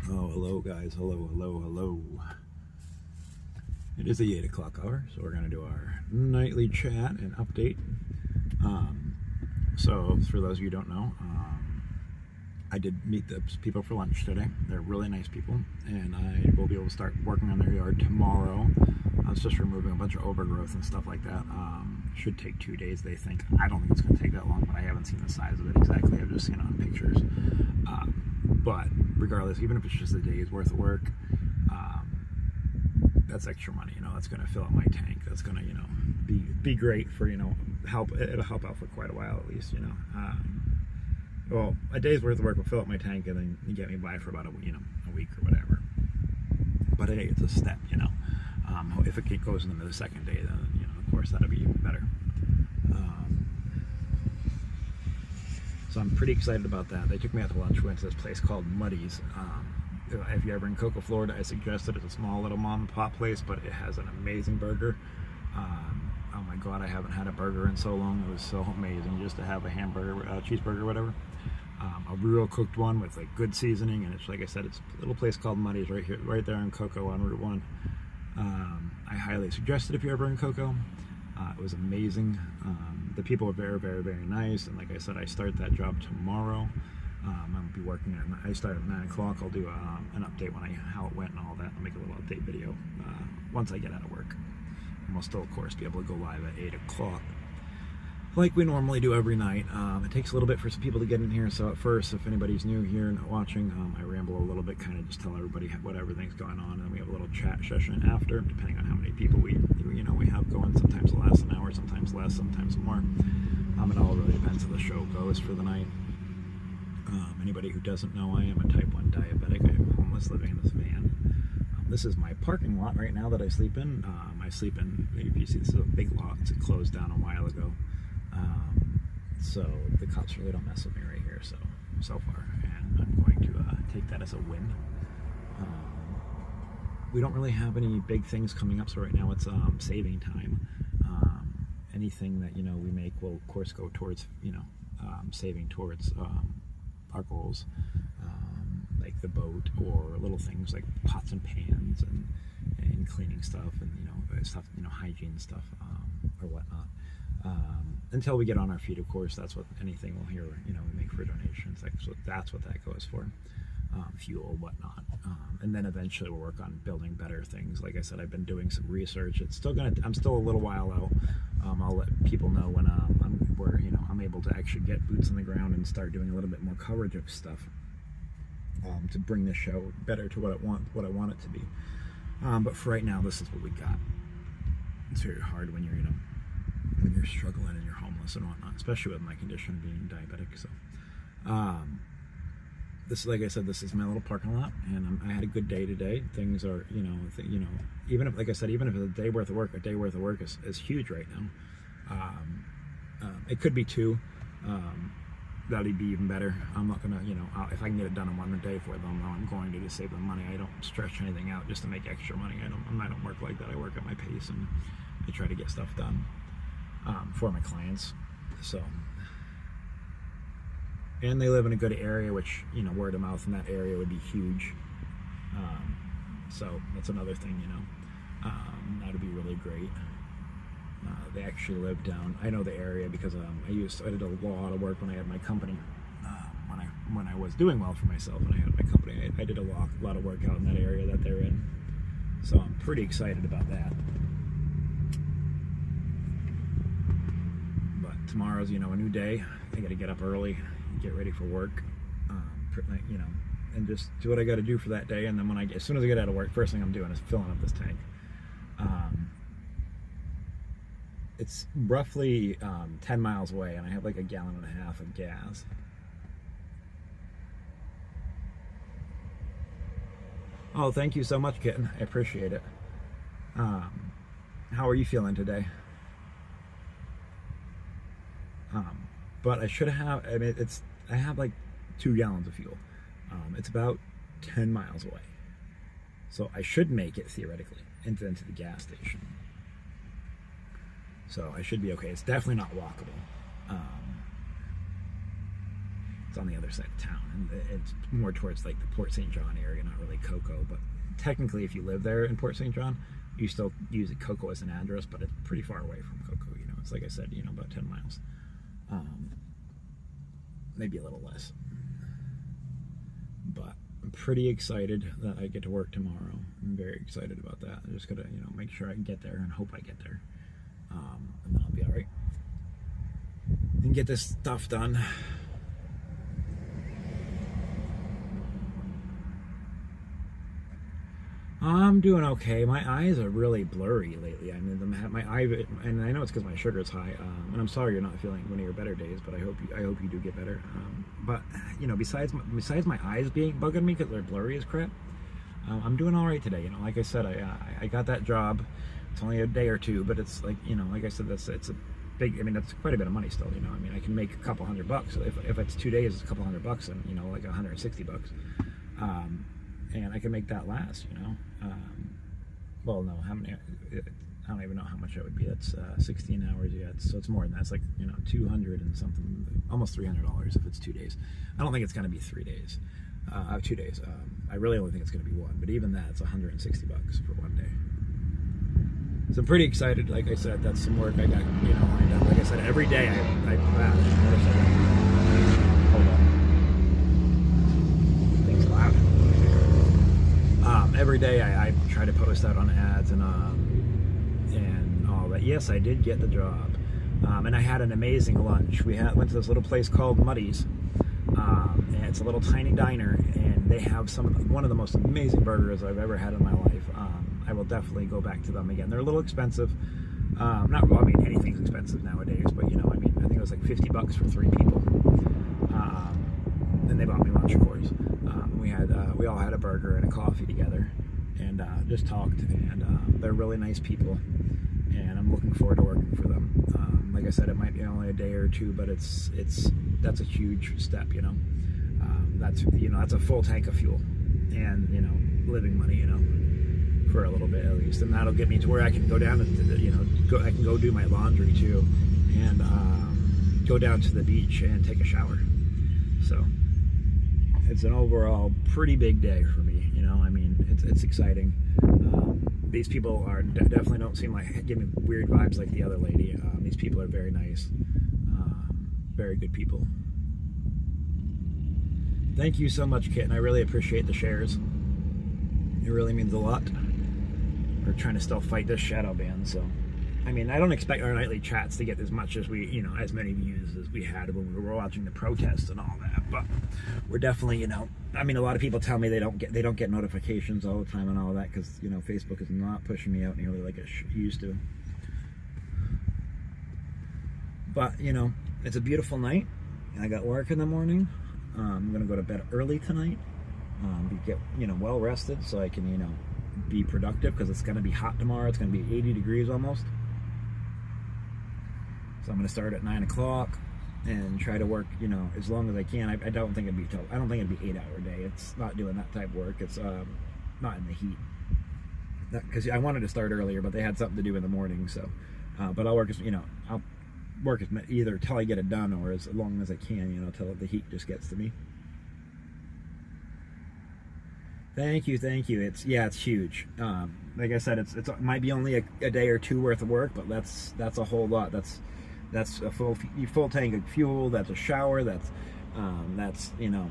Oh, hello guys, hello. It is the 8 o'clock hour, so we're going to do our nightly chat and update. So for those of you who don't know, I did meet the people for lunch today. They're really nice people, and I will be able to start working on their yard tomorrow. I was just removing a bunch of overgrowth and stuff like that. Should take 2 days, they think. I don't think it's going to take that long, but I haven't seen the size of it exactly. I've just seen it on pictures. But regardless, even if it's just a day's worth of work, that's extra money. That's going to fill up my tank. That's going to, be great for, help. It'll help out for quite a while at least. Well, a day's worth of work will fill up my tank and then get me by for about a week or whatever. But hey, it's a step. If it goes into the second day, then of course that'll be even better. So I'm pretty excited about that. They took me out to lunch. We went to this place called Muddy's. If you're ever in Cocoa, Florida, I suggest it. It's a small little mom and pop place, but it has an amazing burger. Oh my God, I haven't had a burger in so long. It was so amazing just to have a hamburger, cheeseburger, whatever. A real cooked one with like good seasoning, and it's like I said, it's a little place called Muddy's right there in Cocoa on Route 1. I highly suggest it if you're ever in Cocoa. It was amazing. The people were very nice, and like I said, I start that job tomorrow. I'll be working I start at 9 o'clock. I'll do an update how it went and all that. I'll make a little update video once I get out of work. And we'll still, of course, be able to go live at 8 o'clock like we normally do every night. It takes a little bit for some people to get in here, so at first, if anybody's new here and watching, I ramble a little bit, kind of just tell everybody what everything's going on, and we have a little chat session after, depending on how many people we have going. Sometimes it lasts an hour, sometimes less, sometimes more. It all really depends how the show goes for the night. Anybody who doesn't know, I am a type 1 diabetic. I am homeless living in this van. This is my parking lot right now that I sleep in. I sleep in, you see, this is a big lot. It's closed down a while ago. So the cops really don't mess with me right here so far, and I'm going to take that as a win. We don't really have any big things coming up, so right now it's saving time. Anything that we make will of course go towards saving towards our goals, like the boat, or little things like pots and pans and cleaning stuff and hygiene stuff or whatnot. Until we get on our feet, of course, that's what anything we'll hear, we make for donations. That's what that goes for, fuel, whatnot. And then eventually we'll work on building better things. Like I said, I've been doing some research. I'm still a little while out. I'll let people know when I'm able to actually get boots on the ground and start doing a little bit more coverage of stuff, to bring the show better to what I want it to be. But for right now, this is what we got. It's very hard when you're struggling and you're homeless and whatnot, especially with my condition being diabetic. So, like I said, this is my little parking lot, and I had a good day today. Things are, even if, like I said, even if it's a day worth of work is huge right now. It could be 2. That'd be even better. I'm not gonna, if I can get it done in one day for them, I'm going to just save them money. I don't stretch anything out just to make extra money. I don't work like that. I work at my pace, and I try to get stuff done for my clients. So, and they live in a good area, which word of mouth in that area would be huge. So that's another thing. That would be really great. They actually live down. I know the area because I did a lot of work when I had my company. When I was doing well for myself and I had my company, I did a lot of work out in that area that they're in. So I'm pretty excited about that. But tomorrow's a new day. I got to get up early, get ready for work, and just do what I got to do for that day. And then as soon as I get out of work, first thing I'm doing is filling up this tank. It's roughly 10 miles away, and I have like 1.5 gallons of gas. Oh, thank you so much, kitten. I appreciate it. How are you feeling today? But I should have, I have like 2 gallons of fuel. It's about 10 miles away. So I should make it, theoretically, into the gas station. So I should be okay. It's definitely not walkable. It's on the other side of town, and it's more towards like the Port St. John area, not really Cocoa. But technically, if you live there in Port St. John, you still use Cocoa as an address, but it's pretty far away from Cocoa. You know, it's like I said, you know, about 10 miles, maybe a little less. But I'm pretty excited that I get to work tomorrow. I'm very excited about that. I'm just gonna, you know, make sure I can get there and hope I get there, and then I'll be all right and get this stuff done. I'm doing okay. My eyes are really blurry lately. I mean, my eye, and I know it's because my sugar's high. And I'm sorry you're not feeling one of your better days, but I hope you do get better. But you know, besides my eyes being bugging me because they're blurry as crap, I'm doing all right today. You know, like I said, I got that job. It's only a day or two, but it's like, you know, like I said, it's a big. I mean, that's quite a bit of money still. You know, I mean, I can make a couple $100. If it's 2 days, it's a couple $100, and you know, like $160. And I can make that last, you know. Well, no, how many? I don't even know how much that would be. That's 16 hours. Yeah, so it's more than that. It's like, you know, 200 and something, almost $300 if it's 2 days. I don't think it's going to be 3 days. 2 days. I really only think it's going to be one. But even that, it's $160 for one day. So I'm pretty excited. Like I said, that's some work I got, you know, lined up. Like I said, every day I hold on. Things loud. Every day I try to post out on ads and all that. Yes, I did get the job, and I had an amazing lunch. Went to this little place called Muddy's, and it's a little tiny diner, and they have one of the most amazing burgers I've ever had in my life. I will definitely go back to them again. They're a little expensive. I mean, anything's expensive nowadays, but you know, I mean, I think it was like $50 for 3 people. And they bought me lunch, of course. We all had a burger and a coffee together, and just talked. And they're really nice people, and I'm looking forward to working for them. Like I said, it might be only a day or two, but that's a huge step, you know. That's a full tank of fuel, and you know, living money, you know, for a little bit at least, and that'll get me to where I can go down and, you know, I can go do my laundry too, and go down to the beach and take a shower. So it's an overall pretty big day for me, you know. I mean, it's exciting. These people definitely don't seem like give me weird vibes like the other lady. These people are very nice, very good people. Thank you so much, Kit, and I really appreciate the shares. It really means a lot. We're trying to still fight this shadow ban, so. I mean, I don't expect our nightly chats to get as much as as many views as we had when we were watching the protests and all that. But we're definitely, you know, I mean, a lot of people tell me they don't get notifications all the time and all that because, you know, Facebook is not pushing me out nearly like it used to. But, you know, it's a beautiful night. I got work in the morning. I'm gonna go to bed early tonight. Get, you know, well rested so I can, you know, be productive because it's gonna be hot tomorrow. It's gonna be 80 degrees almost. So I'm going to start at 9 o'clock and try to work, you know, as long as I can. I don't think it'd be 8-hour day. It's not doing that type of work. It's not in the heat. Because I wanted to start earlier, but they had something to do in the morning. So, but I'll work as, you know, I'll work as either till I get it done or as long as I can, you know, till the heat just gets to me. Thank you. It's huge. Like I said, it might be only a day or two worth of work, but that's a whole lot. That's a full tank of fuel. That's a shower. That's you know,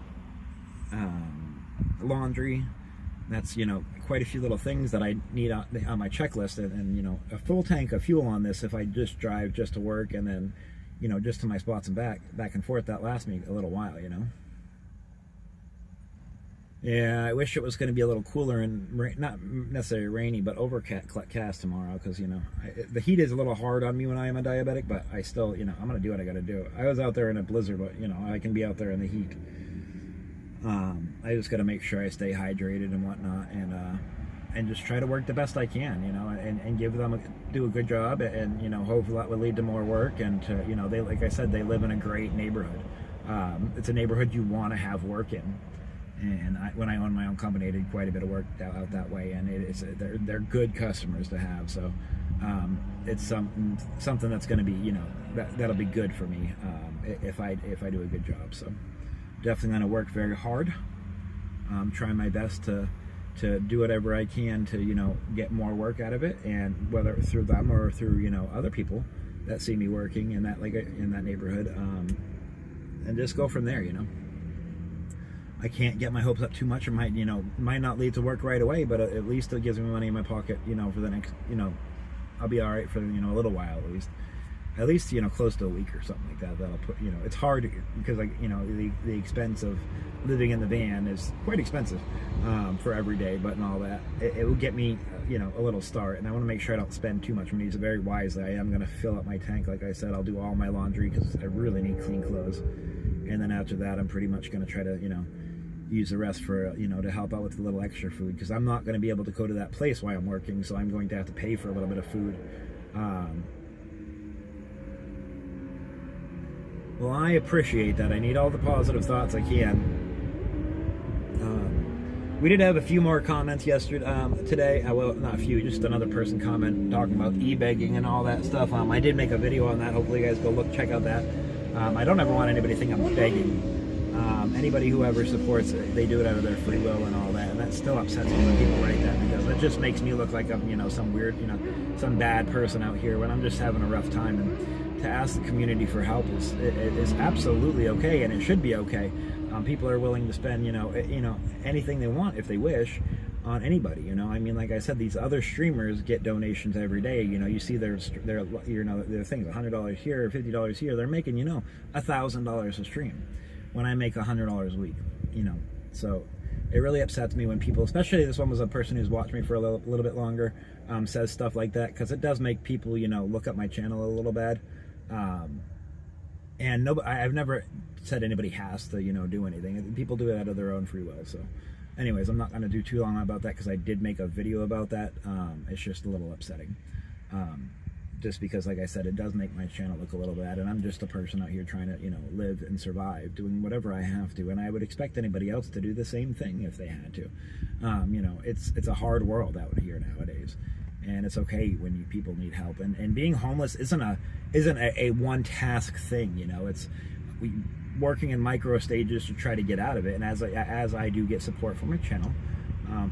laundry. That's, you know, quite a few little things that I need on my checklist, and you know, a full tank of fuel on this. If I just drive just to work and then, you know, just to my spots and back and forth, that lasts me a little while, you know. Yeah, I wish it was going to be a little cooler and not necessarily rainy, but overcast tomorrow because, you know, the heat is a little hard on me when I am a diabetic, but I still, you know, I'm going to do what I got to do. I was out there in a blizzard, but, you know, I can be out there in the heat. I just got to make sure I stay hydrated and whatnot, and just try to work the best I can, you know, and do a good job, and, you know, hopefully that will lead to more work, and to, you know, like I said, they live in a great neighborhood. It's a neighborhood you want to have work in. And when I owned my own company, I did quite a bit of work out that way, and they're good customers to have. So it's something that's going to be, you know, that'll be good for me if I do a good job. So definitely going to work very hard. Trying my best to do whatever I can to, you know, get more work out of it, and whether through them or through, you know, other people that see me working in that, like, in that neighborhood, and just go from there. You know, I can't get my hopes up too much. It might, you know, might not lead to work right away, but at least it gives me money in my pocket, you know, for the next, you know, I'll be all right for, you know, a little while at least, you know, close to a week or something like that. That'll put, you know, it's hard because, like, you know, the expense of living in the van is quite expensive for every day, but and all that, it will get me, you know, a little start, and I want to make sure I don't spend too much. I'm going to use it very wisely. I am going to fill up my tank. Like I said, I'll do all my laundry because I really need clean clothes, and then after that, I'm pretty much going to try to, you know, use the rest for, you know, to help out with a little extra food, because I'm not going to be able to go to that place while I'm working, so I'm going to have to pay for a little bit of food. Well, I appreciate that. I need all the positive thoughts I can. We did have a few more comments yesterday, today. Well, not a few, just another person comment talking about e-begging and all that stuff. I did make a video on that. Hopefully you guys go check out that. I don't ever want anybody to think I'm begging. Anybody who ever supports it, they do it out of their free will and all that, and that still upsets me when people write that, because it just makes me look like I'm, you know, some weird, you know, some bad person out here when I'm just having a rough time. And to ask the community for help is absolutely okay, and it should be okay. People are willing to spend, you know, anything they want if they wish on anybody. You know, I mean, like I said, these other streamers get donations every day. You know, you see their you know, their things, $100 here, $50 here. They're making, you know, $1,000 a stream when I make $100 a week. You know, so it really upsets me when people, especially this one was a person who's watched me for a little bit longer, says stuff like that, because it does make people, you know, look up my channel a little bad. And I've never said anybody has to, you know, do anything. People do it out of their own free will. So anyways, I'm not going to do too long about that, because I did make a video about that. It's just a little upsetting, just because, like I said, it does make my channel look a little bad, and I'm just a person out here trying to, you know, live and survive, doing whatever I have to, and I would expect anybody else to do the same thing if they had to. You know, it's a hard world out here nowadays, and it's okay when people need help, and being homeless isn't a one task thing. You know, it's working in micro stages to try to get out of it, and as I do get support from my channel,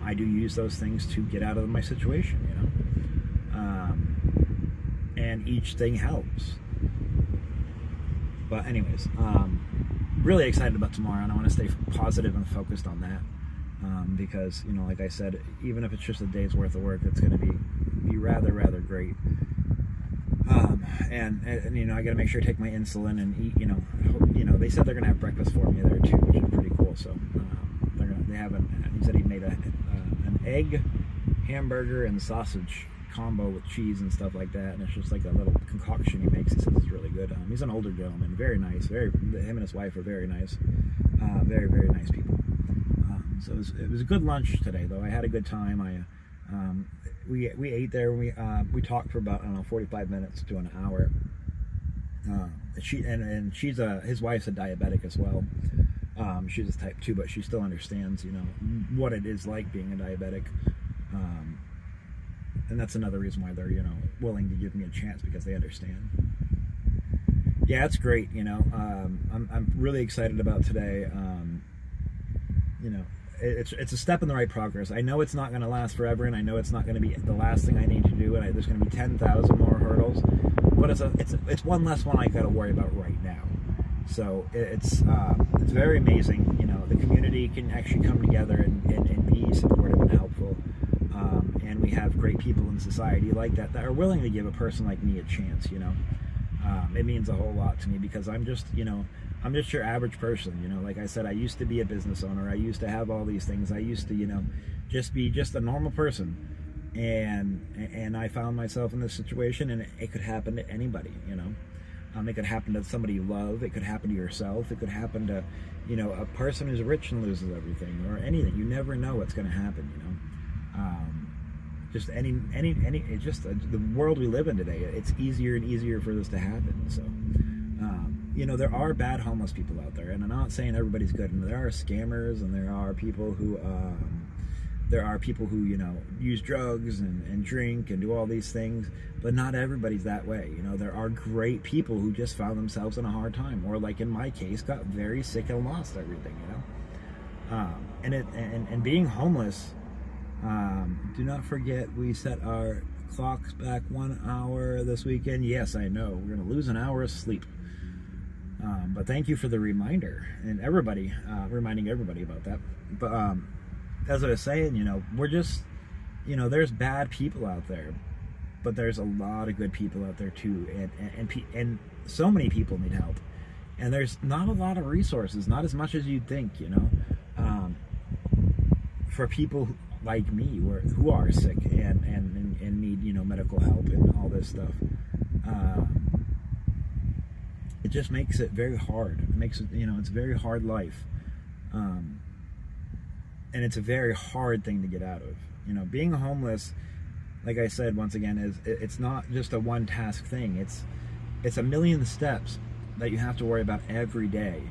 I do use those things to get out of my situation, you know, and each thing helps. But anyways, really excited about tomorrow, and I want to stay positive and focused on that, because, you know, like I said, even if it's just a day's worth of work, it's going to be rather great. And you know, I got to make sure I take my insulin and eat. You know, they said they're gonna have breakfast for me there too, which is pretty cool. So they have he said he made an egg, hamburger, and sausage combo with cheese and stuff like that, and it's just like a little concoction he makes. He says it's really good. He's an older gentleman, very nice. Him and his wife are very nice, very nice people. So it was a good lunch today, though. I had a good time. We ate there. We talked for about, I don't know, 45 minutes to an hour. His wife's a diabetic as well. She's a type 2, but she still understands, you know, what it is like being a diabetic. And that's another reason why they're, you know, willing to give me a chance, because they understand. Yeah, it's great. You know, I'm really excited about today. You know, it's a step in the right progress. I know it's not going to last forever, and I know it's not going to be the last thing I need to do, and there's going to be 10,000 more hurdles, but it's one less one I got to worry about right now. So it's very amazing. You know, the community can actually come together and be supportive and helpful, and we have great people in society like that are willing to give a person like me a chance. You know, it means a whole lot to me, because I'm just, you know, I'm just your average person. You know, like I said, I used to be a business owner. I used to have all these things. I used to, you know, just be a normal person. And I found myself in this situation, and it could happen to anybody, you know. It could happen to somebody you love. It could happen to yourself. It could happen to, you know, a person who's rich and loses everything, or anything. You never know what's going to happen, you know. Just it's just the world we live in today. It's easier and easier for this to happen. So, you know, there are bad homeless people out there, and I'm not saying everybody's good. And there are scammers, and there are people who There are people who, use drugs and drink and do all these things, but not everybody's that way. There are great people who just found themselves in a hard time, or like in my case, got very sick and lost everything, and being homeless, do not forget we set our clocks back 1 hour this weekend. Yes, I know, we're going to lose an hour of sleep. But thank you for the reminder, and everybody, reminding everybody about that. But as I was saying, we're just, there's bad people out there, but there's a lot of good people out there too, and so many people need help, and there's not a lot of resources, not as much as you'd think, for people like me who are sick and need, medical help and all this stuff. It just makes it very hard. It makes it, it's a very hard life. And it's a very hard thing to get out of. Being homeless, like I said, once again, it's not just a one task thing. It's a million steps that you have to worry about every day.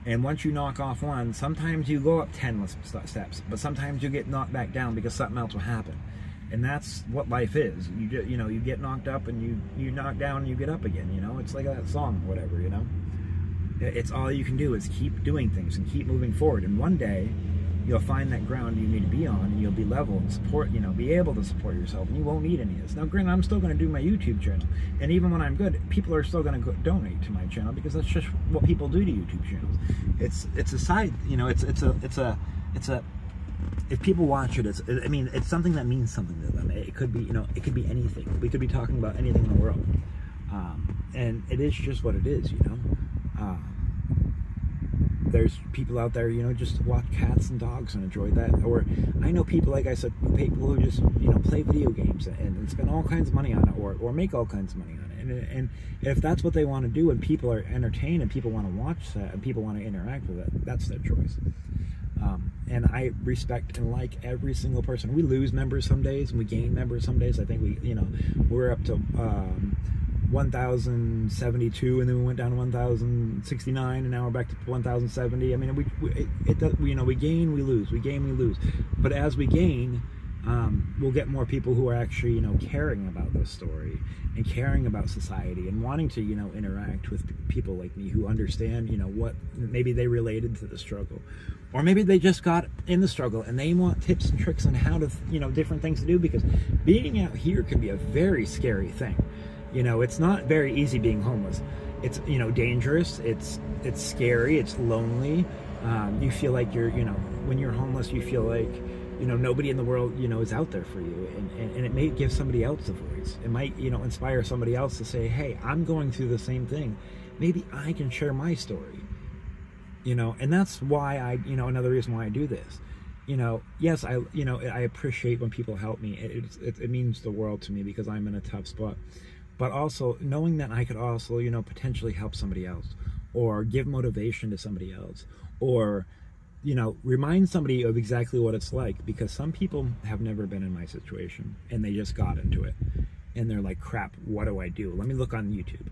And once you knock off one, sometimes you go up 10 steps, but sometimes you get knocked back down because something else will happen. And that's what life is. You get knocked up and you knock down and you get up again, It's like that song, whatever, It's all you can do is keep doing things and keep moving forward. And one day, you'll find that ground you need to be on, and you'll be level and support, be able to support yourself, and you won't need any of this. Now, granted, I'm still going to do my YouTube channel, and even when I'm good, people are still going to donate to my channel, because that's just what people do to YouTube channels. It's a side, it's a if people watch it, it's something that means something to them. It could be, it could be anything. We could be talking about anything in the world, and it is just what it is, There's people out there, just watch cats and dogs and enjoy that. Or I know people, like I said, people who just, play video games and spend all kinds of money on it, or make all kinds of money on it. And if that's what they want to do, and people are entertained and people want to watch that and people want to interact with it, that's their choice. And I respect and like every single person. We lose members some days and we gain members some days. I think we're up to 1,072, and then we went down to 1,069, and now we're back to 1,070. I mean, we gain, we lose, we gain, we lose. But as we gain, we'll get more people who are actually, caring about this story and caring about society and wanting to, interact with people like me who understand, what maybe they related to the struggle, or maybe they just got in the struggle and they want tips and tricks on how to, different things to do, because being out here can be a very scary thing. It's not very easy being homeless. It's, dangerous. It's scary. It's lonely. You feel like you're, when you're homeless, you feel like, nobody in the world, is out there for you. And it may give somebody else a voice. It might, inspire somebody else to say, hey, I'm going through the same thing. Maybe I can share my story. And that's why another reason why I do this. Yes, I appreciate when people help me. It means the world to me, because I'm in a tough spot. But also knowing that I could also, potentially help somebody else, or give motivation to somebody else, or, remind somebody of exactly what it's like, because some people have never been in my situation and they just got into it and they're like, crap, what do I do? Let me look on YouTube.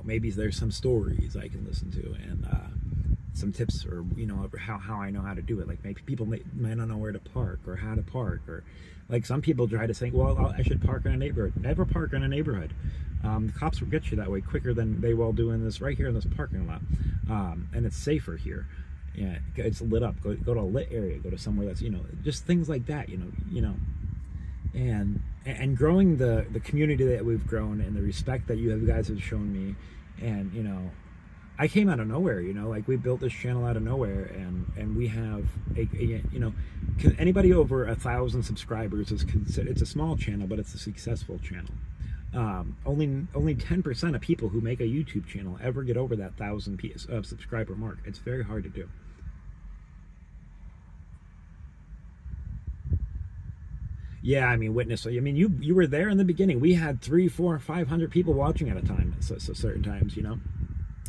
Maybe there's some stories I can listen to, and some tips, or how I know how to do it. Like, maybe people might not know where to park or how to park, or like some people try to think, well, I should park in a neighborhood. Never park in a neighborhood. The cops will get you that way quicker than they will doing this right here in this parking lot, and it's safer here. Yeah, it's lit up. Go to a lit area. Go to somewhere that's, just things like that. And growing the community that we've grown, and the respect that you guys have shown me, and I came out of nowhere, like we built this channel out of nowhere, and we have anybody over 1,000 subscribers is considered, it's a small channel, but it's a successful channel. Only 10% of people who make a YouTube channel ever get over that 1,000 subscriber mark. It's very hard to do. Yeah, I mean, witness. I mean, you were there in the beginning. We had 300, 400, 500 people watching at a time. So certain times,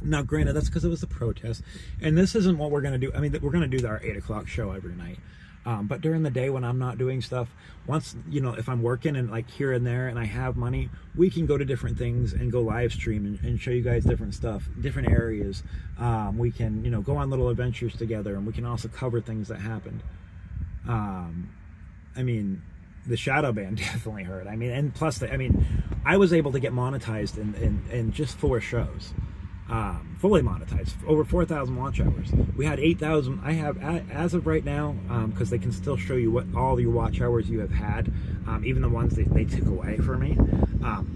Now, granted, that's because it was a protest, and this isn't what we're going to do. I mean, we're going to do our 8 o'clock show every night. But during the day when I'm not doing stuff, once, if I'm working and like here and there and I have money, we can go to different things and go live stream and show you guys different stuff, different areas. We can, go on little adventures together, and we can also cover things that happened. I mean, the shadow ban definitely hurt. I mean, and plus, I was able to get monetized in just 4 shows. Fully monetized, over 4,000 watch hours. We had 8,000. I have, as of right now, because they can still show you what all your watch hours you have had, even the ones that they took away from me.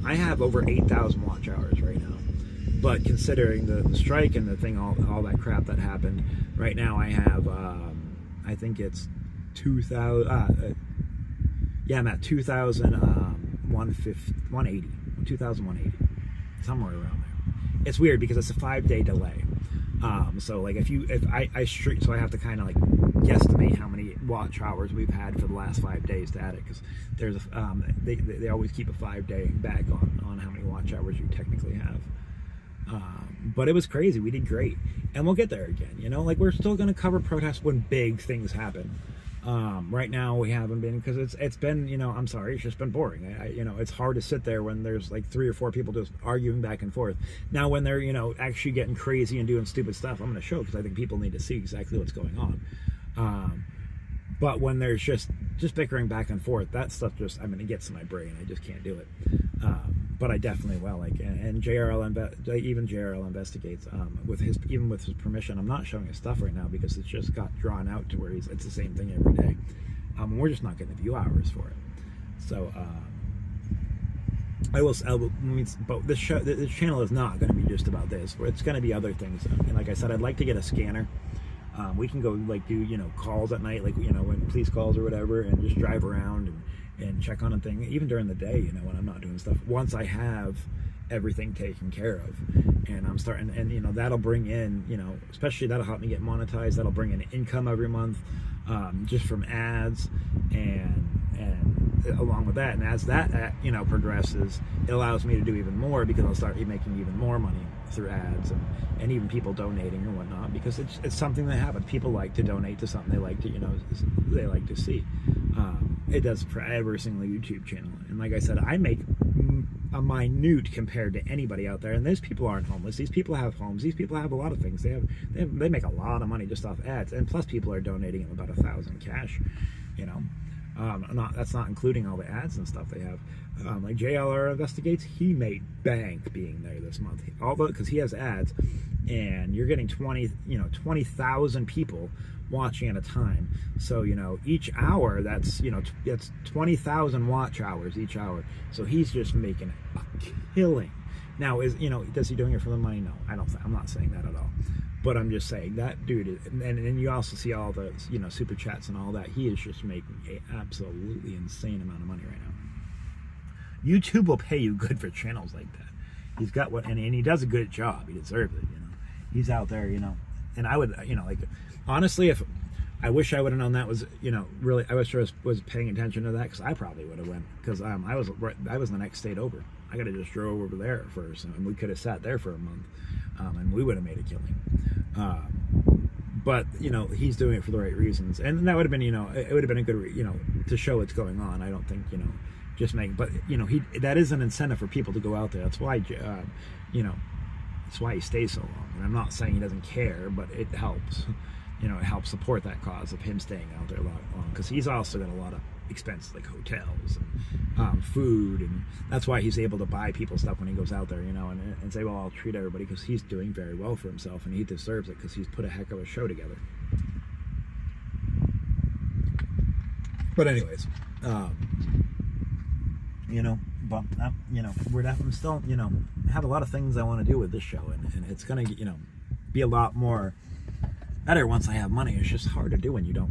I have over 8,000 watch hours right now. But considering the strike and the thing, all that crap that happened, right now I have, I think it's 2,000. Yeah, I'm at 2,180, 2,180, somewhere around there. It's weird because it's a 5-day delay. So like if I streak, so I have to kind of like guesstimate how many watch hours we've had for the last 5 days to add it, because there's they always keep a 5-day back on how many watch hours you technically have. But it was crazy. We did great, and we'll get there again. You know, like we're still going to cover protests when big things happen. Right now we haven't been, because it's been, you know, I'm sorry, it's just been boring. You know, it's hard to sit there when there's like 3 or 4 people just arguing back and forth. Now when they're, you know, actually getting crazy and doing stupid stuff, I'm going to show, because I think people need to see exactly what's going on. But when there's just bickering back and forth, that stuff just, I mean, it gets to my brain. I just can't do it. But I definitely will. Like, and even JRL investigates with his permission. I'm not showing his stuff right now because it's just got drawn out to where it's the same thing every day. We're just not getting the view hours for it. So but this channel is not going to be just about this. It's going to be other things. And like I said, I'd like to get a scanner. We can go like do, you know, calls at night, like, you know, when police calls or whatever, and just drive around and check on a thing, even during the day, you know, when I'm not doing stuff, once I have everything taken care of. And I'm starting, and you know, that'll bring in, you know, especially that'll help me get monetized. That'll bring in income every month, just from ads, and along with that, and as that, you know, progresses, it allows me to do even more, because I'll start making even more money through ads, and even people donating or whatnot, because it's something that happens. People like to donate to something they like to, you know, they like to see. It does for every single YouTube channel. And like I said, I make a minute compared to anybody out there. And these people aren't homeless. These people have homes. These people have a lot of things. They make a lot of money just off ads. And plus, people are donating them about 1,000 cash. You know, that's not including all the ads and stuff they have. Like JLR Investigates, he made bank being there this month. Although, because he has ads, and you're getting 20,000 people watching at a time. So, you know, each hour, that's 20,000 watch hours each hour. So he's just making a killing. Now, does he doing it for the money? No, I'm not saying that at all. But I'm just saying that dude, and you also see all the, you know, super chats and all that. He is just making an absolutely insane amount of money right now. YouTube will pay you good for channels like that. He's got and he does a good job. He deserves it, you know. He's out there, you know. And I would, you know, like, honestly, if I wish I would have known that was, you know, really, I wish I was paying attention to that, because I probably would have went, because I was in the next state over. I could have just drove over there first, and we could have sat there for a month, and we would have made a killing. But, you know, he's doing it for the right reasons, and that would have been, you know, it would have been a good, you know, to show what's going on. I don't think, you know, but, you know, that is an incentive for people to go out there. That's why, you know, that's why he stays so long. And I'm not saying he doesn't care, but it helps. You know, it helps support that cause of him staying out there a lot long, because he's also got a lot of expenses like hotels and food, and that's why he's able to buy people stuff when he goes out there, you know, and say, well, I'll treat everybody, because he's doing very well for himself, and he deserves it, because he's put a heck of a show together. But anyways, you know, but you know, I'm still, you know, have a lot of things I want to do with this show, and it's gonna, you know, be a lot more better once I have money. It's just hard to do when you know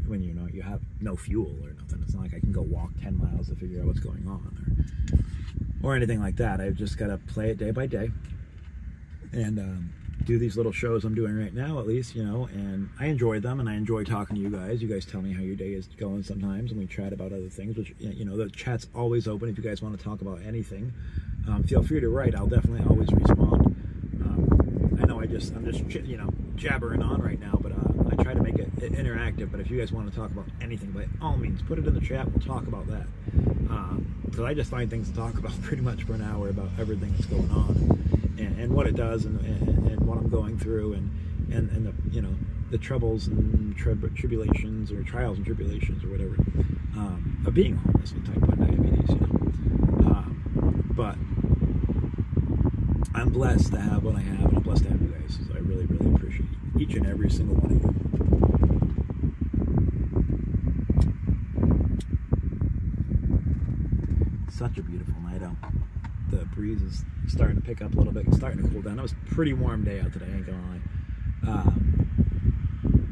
you have no fuel or nothing. It's not like I can go walk 10 miles to figure out what's going on or anything like that. I've just got to play it day by day, and do these little shows I'm doing right now, at least, you know, and I enjoy them, and I enjoy talking to you guys. You guys tell me how your day is going sometimes, and we chat about other things, which, you know, the chat's always open. If you guys want to talk about anything, feel free to write. I'll definitely always respond. I know I'm just, you know, jabbering on right now, but I try to make it interactive. But if you guys want to talk about anything, by all means, put it in the chat. We'll talk about that. Because I just find things to talk about pretty much for an hour about everything that's going on, and what it does, and what I'm going through, and the, you know, the troubles and tribulations, or trials and tribulations, or whatever, of being homeless with type 1 diabetes, but I'm blessed to have what I have, and I'm blessed to have you guys. So I really, really appreciate each and every single one of you. Such a beautiful night out. The breeze is starting to pick up a little bit. It's starting to cool down. It was a pretty warm day out today, I ain't gonna lie.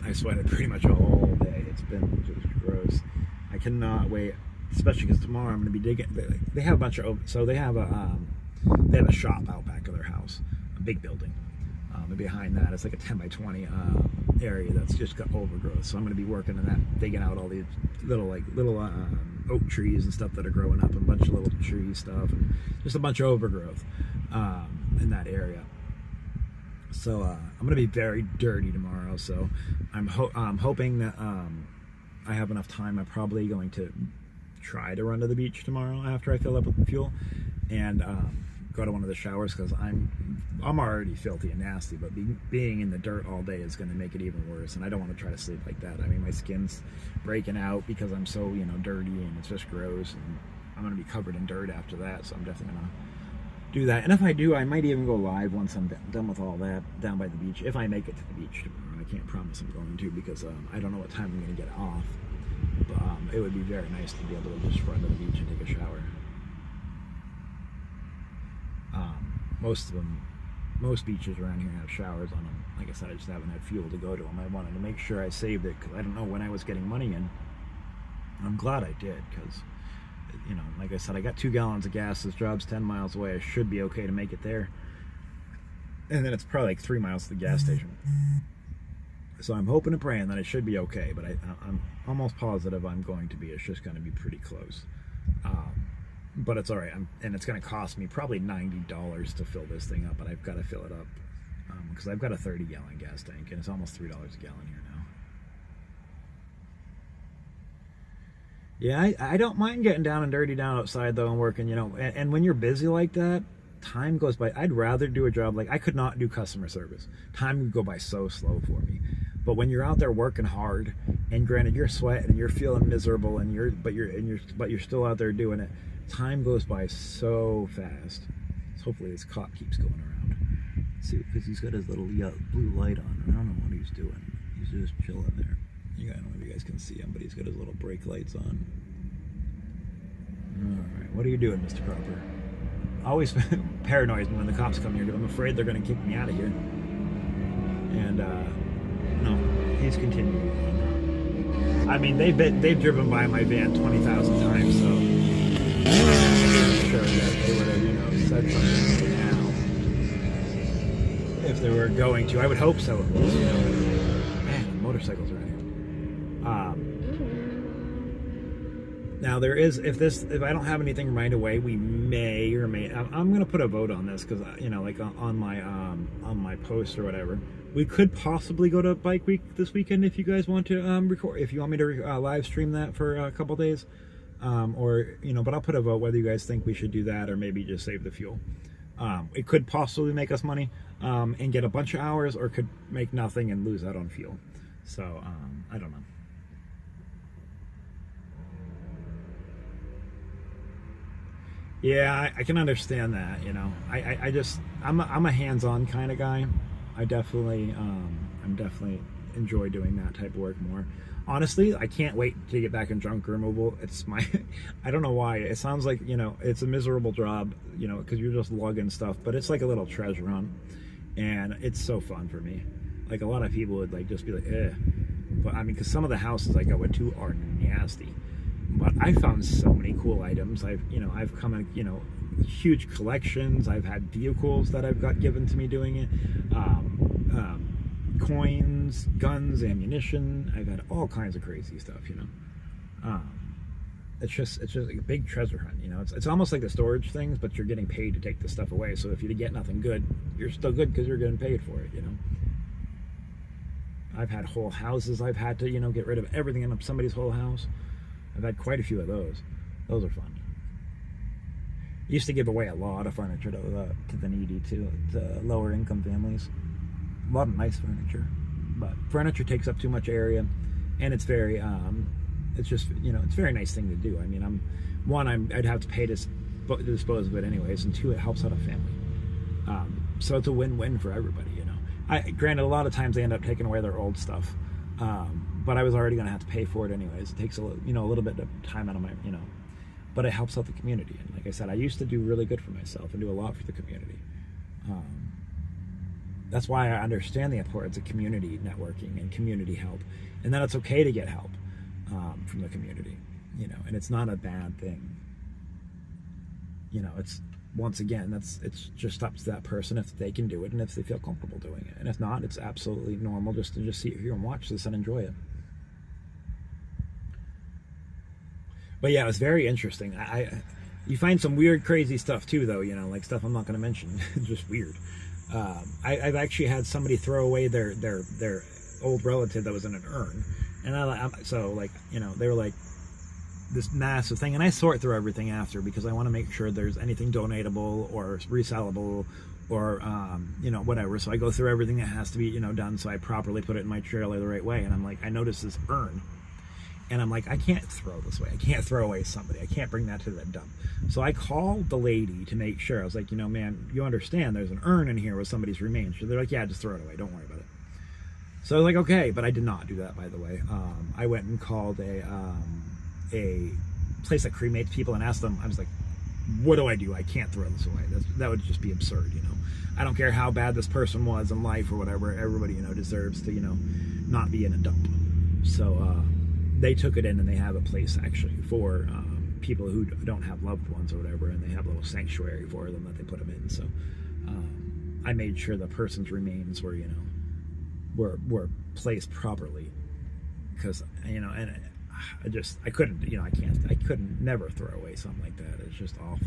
I sweated pretty much all day. It's been just gross. I cannot wait, especially because tomorrow I'm going to be digging. They have a bunch of, so they have a shop out back of their house, a big building. And behind that, it's like a 10 by 20 area that's just got overgrowth. So I'm going to be working on that, digging out all these little oak trees and stuff that are growing up, and a bunch of little tree stuff, and just a bunch of overgrowth in that area. So I'm going to be very dirty tomorrow. So I'm hoping that I have enough time. I'm probably going to try to run to the beach tomorrow after I fill up with fuel, and go to one of the showers, because I'm already filthy and nasty, but being in the dirt all day is going to make it even worse, and I don't want to try to sleep like that. I mean, my skin's breaking out because I'm so, dirty, and it's just gross, and I'm going to be covered in dirt after that, so I'm definitely going to do that. And if I do, I might even go live once I'm done with all that down by the beach, if I make it to the beach tomorrow. I can't promise I'm going to, because I don't know what time I'm going to get off, but it would be very nice to be able to just run to the beach and take a shower. Most beaches around here have showers on them. Like I said, I just haven't had fuel to go to them. I wanted to make sure I saved it, because I don't know when I was getting money in. I'm glad I did, because, like I said, I got 2 gallons of gas. This job's 10 miles away. I should be okay to make it there. And then it's probably like 3 miles to the gas station. So I'm hoping and praying that it should be okay, but I'm almost positive I'm going to be. It's just going to be pretty close. But it's all right, and it's going to cost me probably $90 to fill this thing up, but I've got to fill it up, because I've got a 30-gallon gas tank, and it's almost $3 a gallon here now. Yeah, I don't mind getting down and dirty down outside, though, and working, and when you're busy like that, time goes by. I'd rather do a job like, I could not do customer service. Time would go by so slow for me. But when you're out there working hard, and granted you're sweating and you're feeling miserable, and you're still out there doing it, time goes by so fast. So hopefully this cop keeps going around. Let's see, because he's got his little blue light on. I don't know what he's doing. He's just chilling there. I don't know if you guys can see him, but he's got his little brake lights on. All right, what are you doing, Mr. Cropper? Always paranoid when the cops come here, because I'm afraid they're going to kick me out of here. And no, he's continuing on. I mean, they've driven by my van 20,000 times, so I'm sure that they would have, said something now if they were going to. I would hope so. Man, motorcycles around here. Now there is, if I don't have anything right away, we may or may. I'm going to put a vote on this, because like on my post or whatever, we could possibly go to Bike Week this weekend if you guys want to record. If you want me to live stream that for a couple days. Or but I'll put a vote whether you guys think we should do that, or maybe just save the fuel. It could possibly make us money and get a bunch of hours, or could make nothing and lose out on fuel. So I don't know. Yeah, I can understand that. I'm a hands-on kind of guy. I'm definitely enjoy doing that type of work more. Honestly, I can't wait to get back in junk removal. It's I don't know why. It sounds like, it's a miserable job, because you're just lugging stuff, but it's like a little treasure hunt, and it's so fun for me. Like, a lot of people would just be like, eh. But I mean, because some of the houses I go into are nasty, but I found so many cool items. I've come in, huge collections. I've had vehicles that I've got given to me doing it. Coins, guns, ammunition. I've had all kinds of crazy stuff, It's just like a big treasure hunt, It's almost like the storage things, but you're getting paid to take the stuff away. So if you get nothing good, you're still good because you're getting paid for it, I've had whole houses I've had to, get rid of everything in somebody's whole house. I've had quite a few of those. Those are fun. Used to give away a lot of furniture to the needy, to lower income families. A lot of nice furniture, but furniture takes up too much area, and it's very it's just, it's a very nice thing to do. I mean, I'd have to pay to dispose of it anyways, and two, it helps out a family. So it's a win-win for everybody, Granted, a lot of times they end up taking away their old stuff, but I was already going to have to pay for it anyways. It takes a little bit of time out of my, but it helps out the community. And like I said, I used to do really good for myself and do a lot for the community. That's why I understand the importance of community networking and community help, and that it's okay to get help from the community, and it's not a bad thing. It's, once again, it's just up to that person if they can do it and if they feel comfortable doing it. And if not, it's absolutely normal just to sit here and watch this and enjoy it. But yeah, it was very interesting. You find some weird, crazy stuff too, though, like stuff I'm not going to mention. Just weird. I've actually had somebody throw away their old relative that was in an urn. And they were like, this massive thing, and I sort through everything after because I want to make sure there's anything donatable or resellable or whatever. So I go through everything that has to be done, so I properly put it in my trailer the right way. And I'm like, I noticed this urn, and I'm like, I can't throw this away. I can't throw away somebody. I can't bring that to the dump. So I called the lady to make sure. I was like, man, you understand there's an urn in here with somebody's remains. So they're like, yeah, just throw it away. Don't worry about it. So I was like, okay, but I did not do that, by the way. I went and called a place that cremates people and asked them. I was like, what do I do? I can't throw this away. That would just be absurd. I don't care how bad this person was in life or whatever. Everybody deserves to not be in a dump. So they took it in, and they have a place actually for people who don't have loved ones or whatever, and they have a little sanctuary for them that they put them in. So I made sure the person's remains were were placed properly, because and I couldn't never throw away something like that. It's just awful.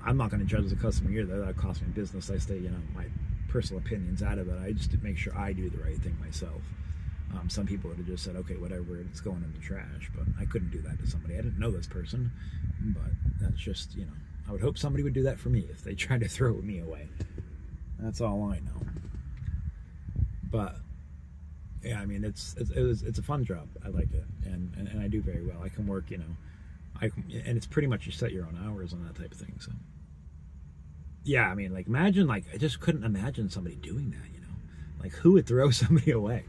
I'm not going to judge the customer either. That cost me business. I stay, my personal opinions out of it. I just make sure I do the right thing myself. Some people would have just said, okay, whatever, it's going in the trash, but I couldn't do that to somebody. I didn't know this person, but that's just, I would hope somebody would do that for me if they tried to throw me away. That's all I know. But yeah, I mean, it's a fun job. I like it, and I do very well. I can work, and it's pretty much you set your own hours on that type of thing. So yeah, I mean, imagine, I just couldn't imagine somebody doing that. Who would throw somebody away?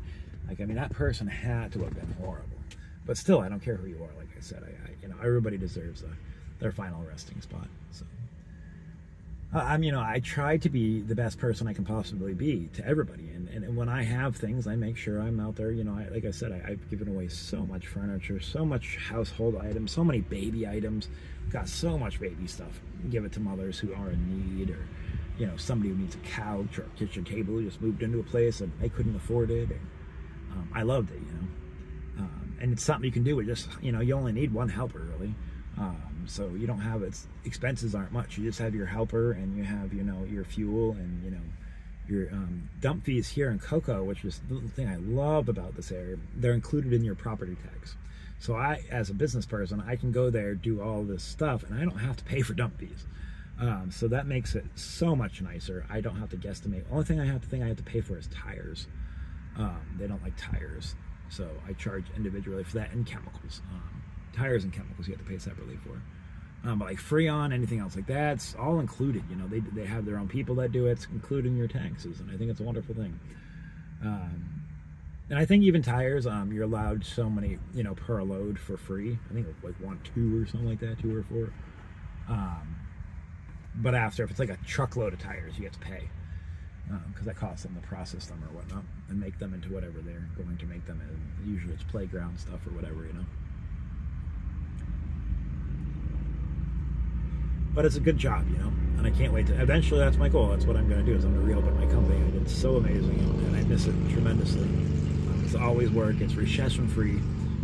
I mean, that person had to have been horrible. But still, I don't care who you are. Like I said, everybody deserves their final resting spot. So I try to be the best person I can possibly be to everybody, and when I have things, I make sure I'm out there. Like I said, I've given away so much furniture, so much household items, so many baby items, got so much baby stuff. Give it to mothers who are in need, or somebody who needs a couch or a kitchen table who just moved into a place and they couldn't afford it. I loved it, and it's something you can do with just, you only need one helper really. So you don't have, expenses aren't much. You just have your helper, and you have, your fuel, and, your dump fees here in Cocoa, which is the thing I love about this area. They're included in your property tax. So I, as a business person, I can go there, do all this stuff, and I don't have to pay for dump fees. So that makes it so much nicer. I don't have to guesstimate. Only thing I have to pay for is tires. They don't like tires, so I charge individually for that, and chemicals. Tires and chemicals you have to pay separately for. But Freon, anything else like that, it's all included. They have their own people that do it. It's included in your taxes, and I think it's a wonderful thing. And I think even tires, you're allowed so many, per load for free. I think it's 1, 2 or something like that, 2 or 4. But after, if it's a truckload of tires, you have to pay. Because that costs them to process them or whatnot and make them into whatever they're going to make them in. Usually it's playground stuff or whatever, But it's a good job, and I can't wait to, eventually that's my goal. That's what I'm going to do, is I'm going to reopen my company. It's so amazing, and I miss it tremendously. It's always work. It's recession free,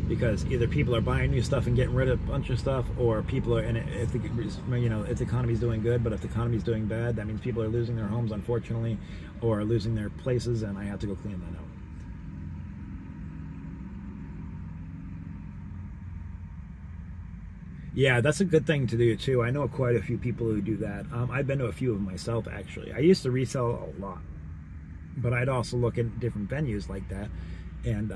because either people are buying new stuff and getting rid of a bunch of stuff, or people are, and if the economy's doing good, but if the economy's doing bad, that means people are losing their homes, unfortunately, or losing their places, and I have to go clean that out. Yeah, that's a good thing to do too. I know quite a few people who do that. I've been to a few of them myself, actually. I used to resell a lot, but I'd also look at different venues like that, and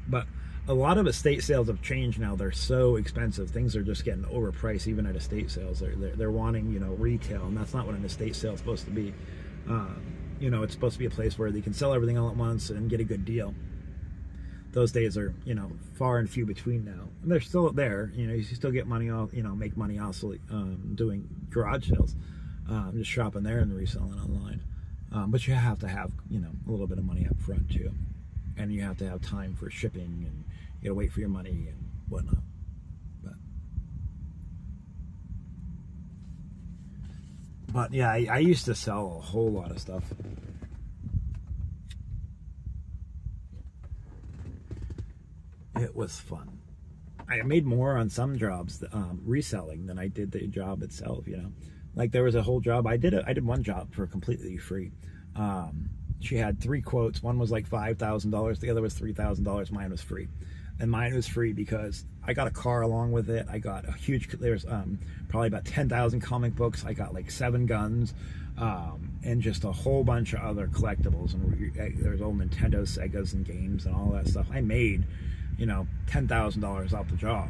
but a lot of estate sales have changed now. They're so expensive. Things are just getting overpriced, even at estate sales. They're wanting, you know, retail, and that's not what an estate sale is supposed to be. You know, it's supposed to be a place where they can sell everything all at once and get a good deal. Those days are, you know, far and few between now. And they're still there. You know, you still get money off, you know, make money also doing garage sales, just shopping there and reselling online. But you have to have, you know, a little bit of money up front too, and you have to have time for shipping, and you gotta wait for your money and whatnot. But yeah, I used to sell a whole lot of stuff. It was fun. I made more on some jobs reselling than I did the job itself, you know. Like there was a whole job, I did one job for completely free. She had 3 quotes. One was like $5,000, the other was $3,000, mine was free. And mine was free because I got a car along with it. I got a huge, there's probably about 10,000 comic books. I got like 7 guns, and just a whole bunch of other collectibles. And there's old Nintendo, Segas, and games and all that stuff. I made, you know, $10,000 off the job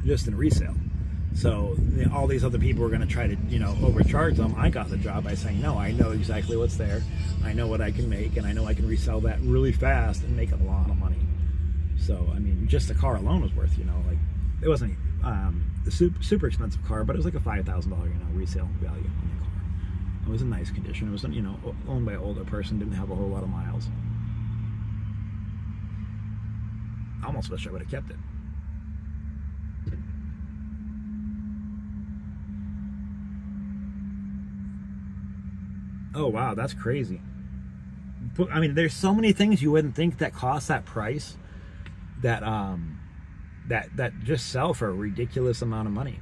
just in resale. So you know, all these other people were going to try to, you know, overcharge them. I got the job by saying, no, I know exactly what's there. I know what I can make, and I know I can resell that really fast and make a lot of money. So, I mean, just the car alone was worth, you know, like, it wasn't the super expensive car, but it was like a $5,000, you know, resale value on the car. It was in nice condition. It was, you know, owned by an older person, didn't have a whole lot of miles. I almost wish I would have kept it. Oh, wow, that's crazy. But, I mean, there's so many things you wouldn't think that cost that price that that just sell for a ridiculous amount of money.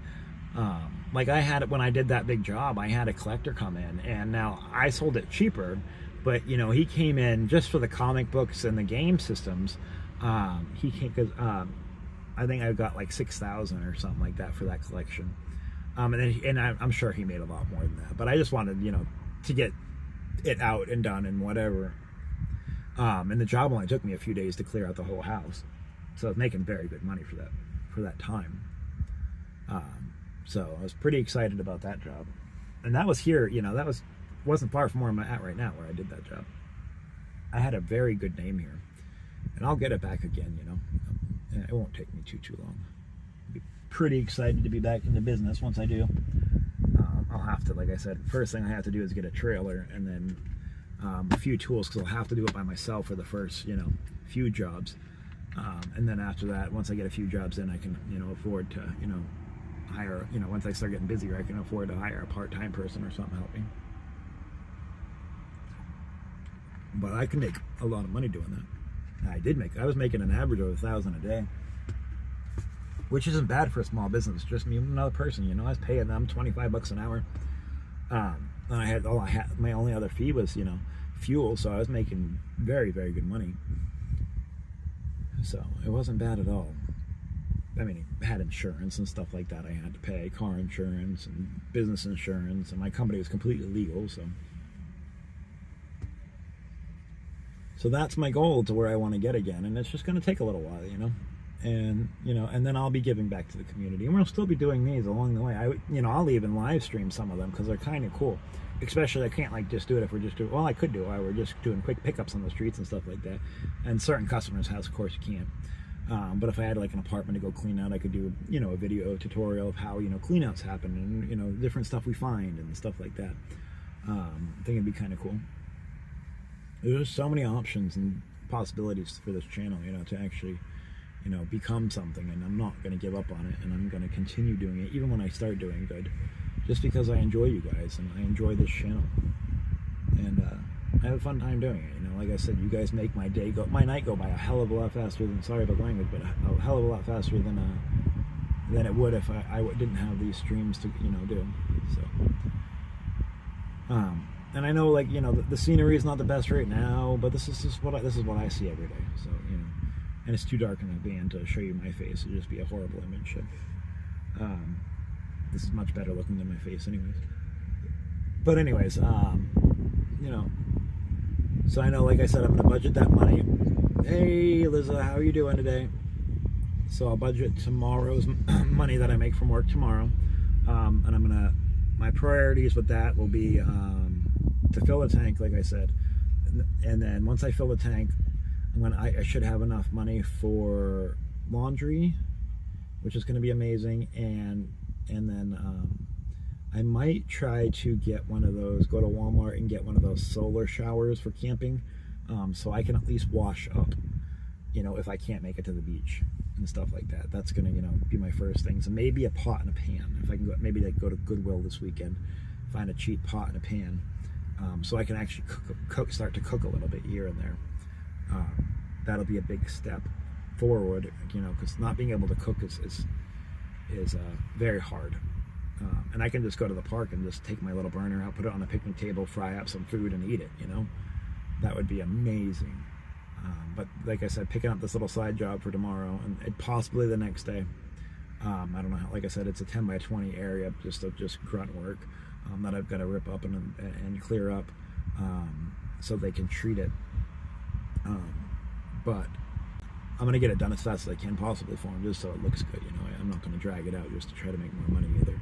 Like I had it when I did that big job, I had a collector come in, and now I sold it cheaper, but you know, he came in just for the comic books and the game systems. He came because I think I got like 6,000 or something like that for that collection. And I'm sure he made a lot more than that, but I just wanted, you know, to get it out and done and whatever. And the job only took me a few days to clear out the whole house, so I was making very good money for that time. So I was pretty excited about that job, and that was here. You know, that wasn't far from where I'm at right now, where I did that job. I had a very good name here, and I'll get it back again. You know, and it won't take me too long. I'll be pretty excited to be back in the business once I do. I'll have to, like I said, first thing I have to do is get a trailer, and then a few tools, because I'll have to do it by myself for the first, you know, few jobs. And then after that, once I get a few jobs in, I can, you know, afford to, you know, hire, you know, once I start getting busier, I can afford to hire a part-time person or something to help me. But I can make a lot of money doing that. I was making an average of $1,000 a day, which isn't bad for a small business. Just me and another person, you know. I was paying them $25 an hour. And my only other fee was, you know, fuel, so I was making very, very good money. So it wasn't bad at all. I mean, I had insurance and stuff like that I had to pay, car insurance and business insurance, and my company was completely legal, so that's my goal to where I want to get again, and it's just going to take a little while, you know. And you know, and then I'll be giving back to the community, and we'll still be doing these along the way. I'll even live stream some of them because they're kind of cool. Especially, I can't like just do it if we're just doing. Well, I could do it. We're just doing quick pickups on the streets and stuff like that. And certain customers' house, of course, you can't. But if I had like an apartment to go clean out, I could do, you know, a video tutorial of how, you know, cleanouts happen, and you know, different stuff we find and stuff like that. I think it'd be kind of cool. There's so many options and possibilities for this channel, you know, to actually, you know, become something, and I'm not going to give up on it, and I'm going to continue doing it even when I start doing good, just because I enjoy you guys and I enjoy this channel, and I have a fun time doing it. You know, like I said, you guys make my night go by a hell of a lot faster than, sorry about language, but a hell of a lot faster than it would if I didn't have these streams to, you know, do. So, and I know, like, you know, the scenery is not the best right now, but this is what I see every day. So, you know. And it's too dark in the van to show you my face. It'd just be a horrible image. This is much better looking than my face anyways. But anyways, you know, so I know, like I said, I'm going to budget that money Hey, Liza, how are you doing today? So I'll budget tomorrow's money that I make from work tomorrow, and my priorities with that will be to fill the tank, like I said, and then once I fill the tank, I should have enough money for laundry, which is going to be amazing, and then I might try to get one of those, go to Walmart and get one of those solar showers for camping, so I can at least wash up, if I can't make it to the beach and stuff like that. That's gonna, be my first thing. So maybe a pot and a pan. If I can maybe go to Goodwill this weekend, find a cheap pot and a pan, so I can actually start to cook a little bit here and there. That'll be a big step forward, because not being able to cook is very hard. And I can just go to the park and just take my little burner out, put it on a picnic table, fry up some food and eat it, That would be amazing. But like I said, picking up this little side job for tomorrow and possibly the next day. I don't know how, like I said, it's a 10 by 20 area just grunt work that I've got to rip up and clear up so they can treat it. But I'm going to get it done as fast as I can possibly for them, just so it looks good, I'm not going to drag it out just to try to make more money either.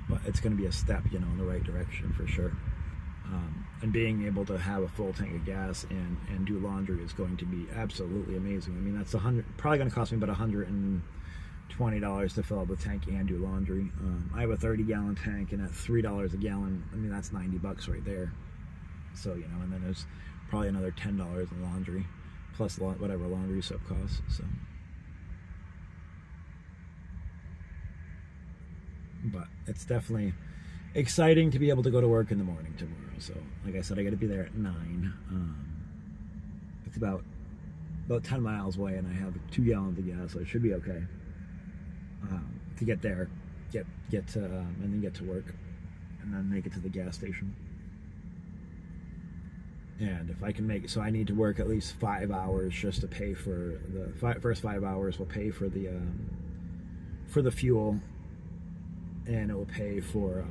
But it's going to be a step, in the right direction for sure. And being able to have a full tank of gas and do laundry is going to be absolutely amazing. I mean, that's probably going to cost me about $120 to fill up the tank and do laundry. I have a 30-gallon tank, and at $3 a gallon, I mean, that's $90 right there. So, and then there's probably another $10 in laundry, plus whatever laundry soap costs. So, but it's definitely exciting to be able to go to work in the morning tomorrow. So, like I said, I got to be there at 9. It's about 10 miles away, and I have 2 gallons of gas, so it should be okay to get there, and then get to work, and then make it to the gas station. And if I can make it, so I need to work at least 5 hours just to pay for the first 5 hours. Will pay for the fuel, and it will pay for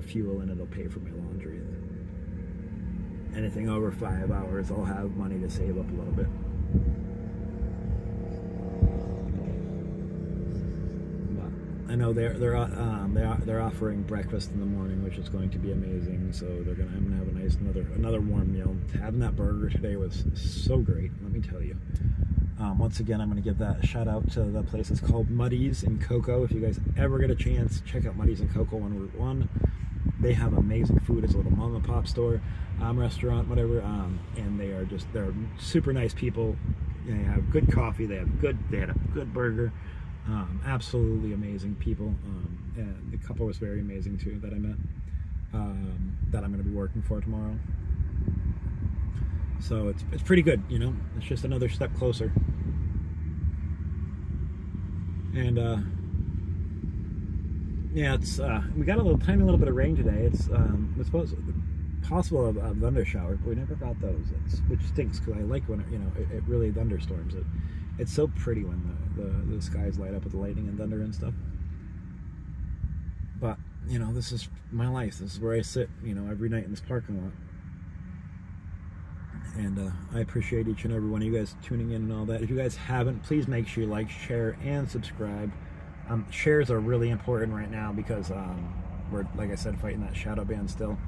fuel, and it'll pay for my laundry. Anything over 5 hours, I'll have money to save up a little bit. But I know they're offering breakfast in the morning, which is going to be amazing. So I'm gonna have a nice another warm meal. Having that burger today was so great, let me tell you. Once again, I'm going to give that a shout out to the place. It's called Muddy's in Cocoa. If you guys ever get a chance, check out Muddy's in Cocoa on Route 1. They have amazing food. It's a little mom and pop store, restaurant, whatever. And they're super nice people. They have good coffee. They had a good burger. Absolutely amazing people. And the couple was very amazing too that I met. That I'm going to be working for tomorrow. So it's pretty good, It's just another step closer. And yeah, it's we got a tiny little bit of rain today. It's possible a thunder shower, but we never got those. Which stinks, because I like when it really thunderstorms. It's so pretty when the skies light up with the lightning and thunder and stuff. But this is my life. This is where I sit, every night in this parking lot. And I appreciate each and every one of you guys tuning in and all that. If you guys haven't, please make sure you like, share, and subscribe. Shares are really important right now because we're, like I said, fighting that shadow ban still.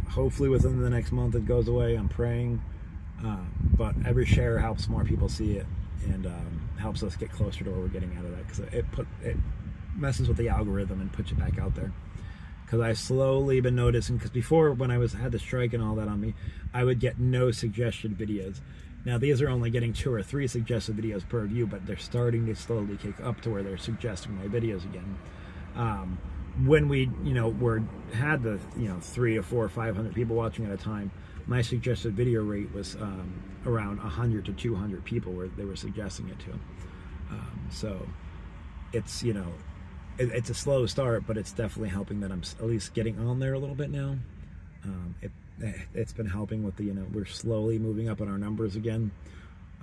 Hopefully within the next month it goes away. I'm praying. But every share helps more people see it, and helps us get closer to where we're getting out of that, because it messes with the algorithm and puts you back out there. Because I've slowly been noticing, because before, when I had the strike and all that on me, I would get no suggested videos. Now these are only getting 2 or 3 suggested videos per view, but they're starting to slowly kick up to where they're suggesting my videos again. When we had the 3 or 4 or 500 people watching at a time, my suggested video rate was around 100 to 200 people where they were suggesting it to. So it's it's a slow start, but it's definitely helping that I'm at least getting on there a little bit now. It's been helping with we're slowly moving up on our numbers again.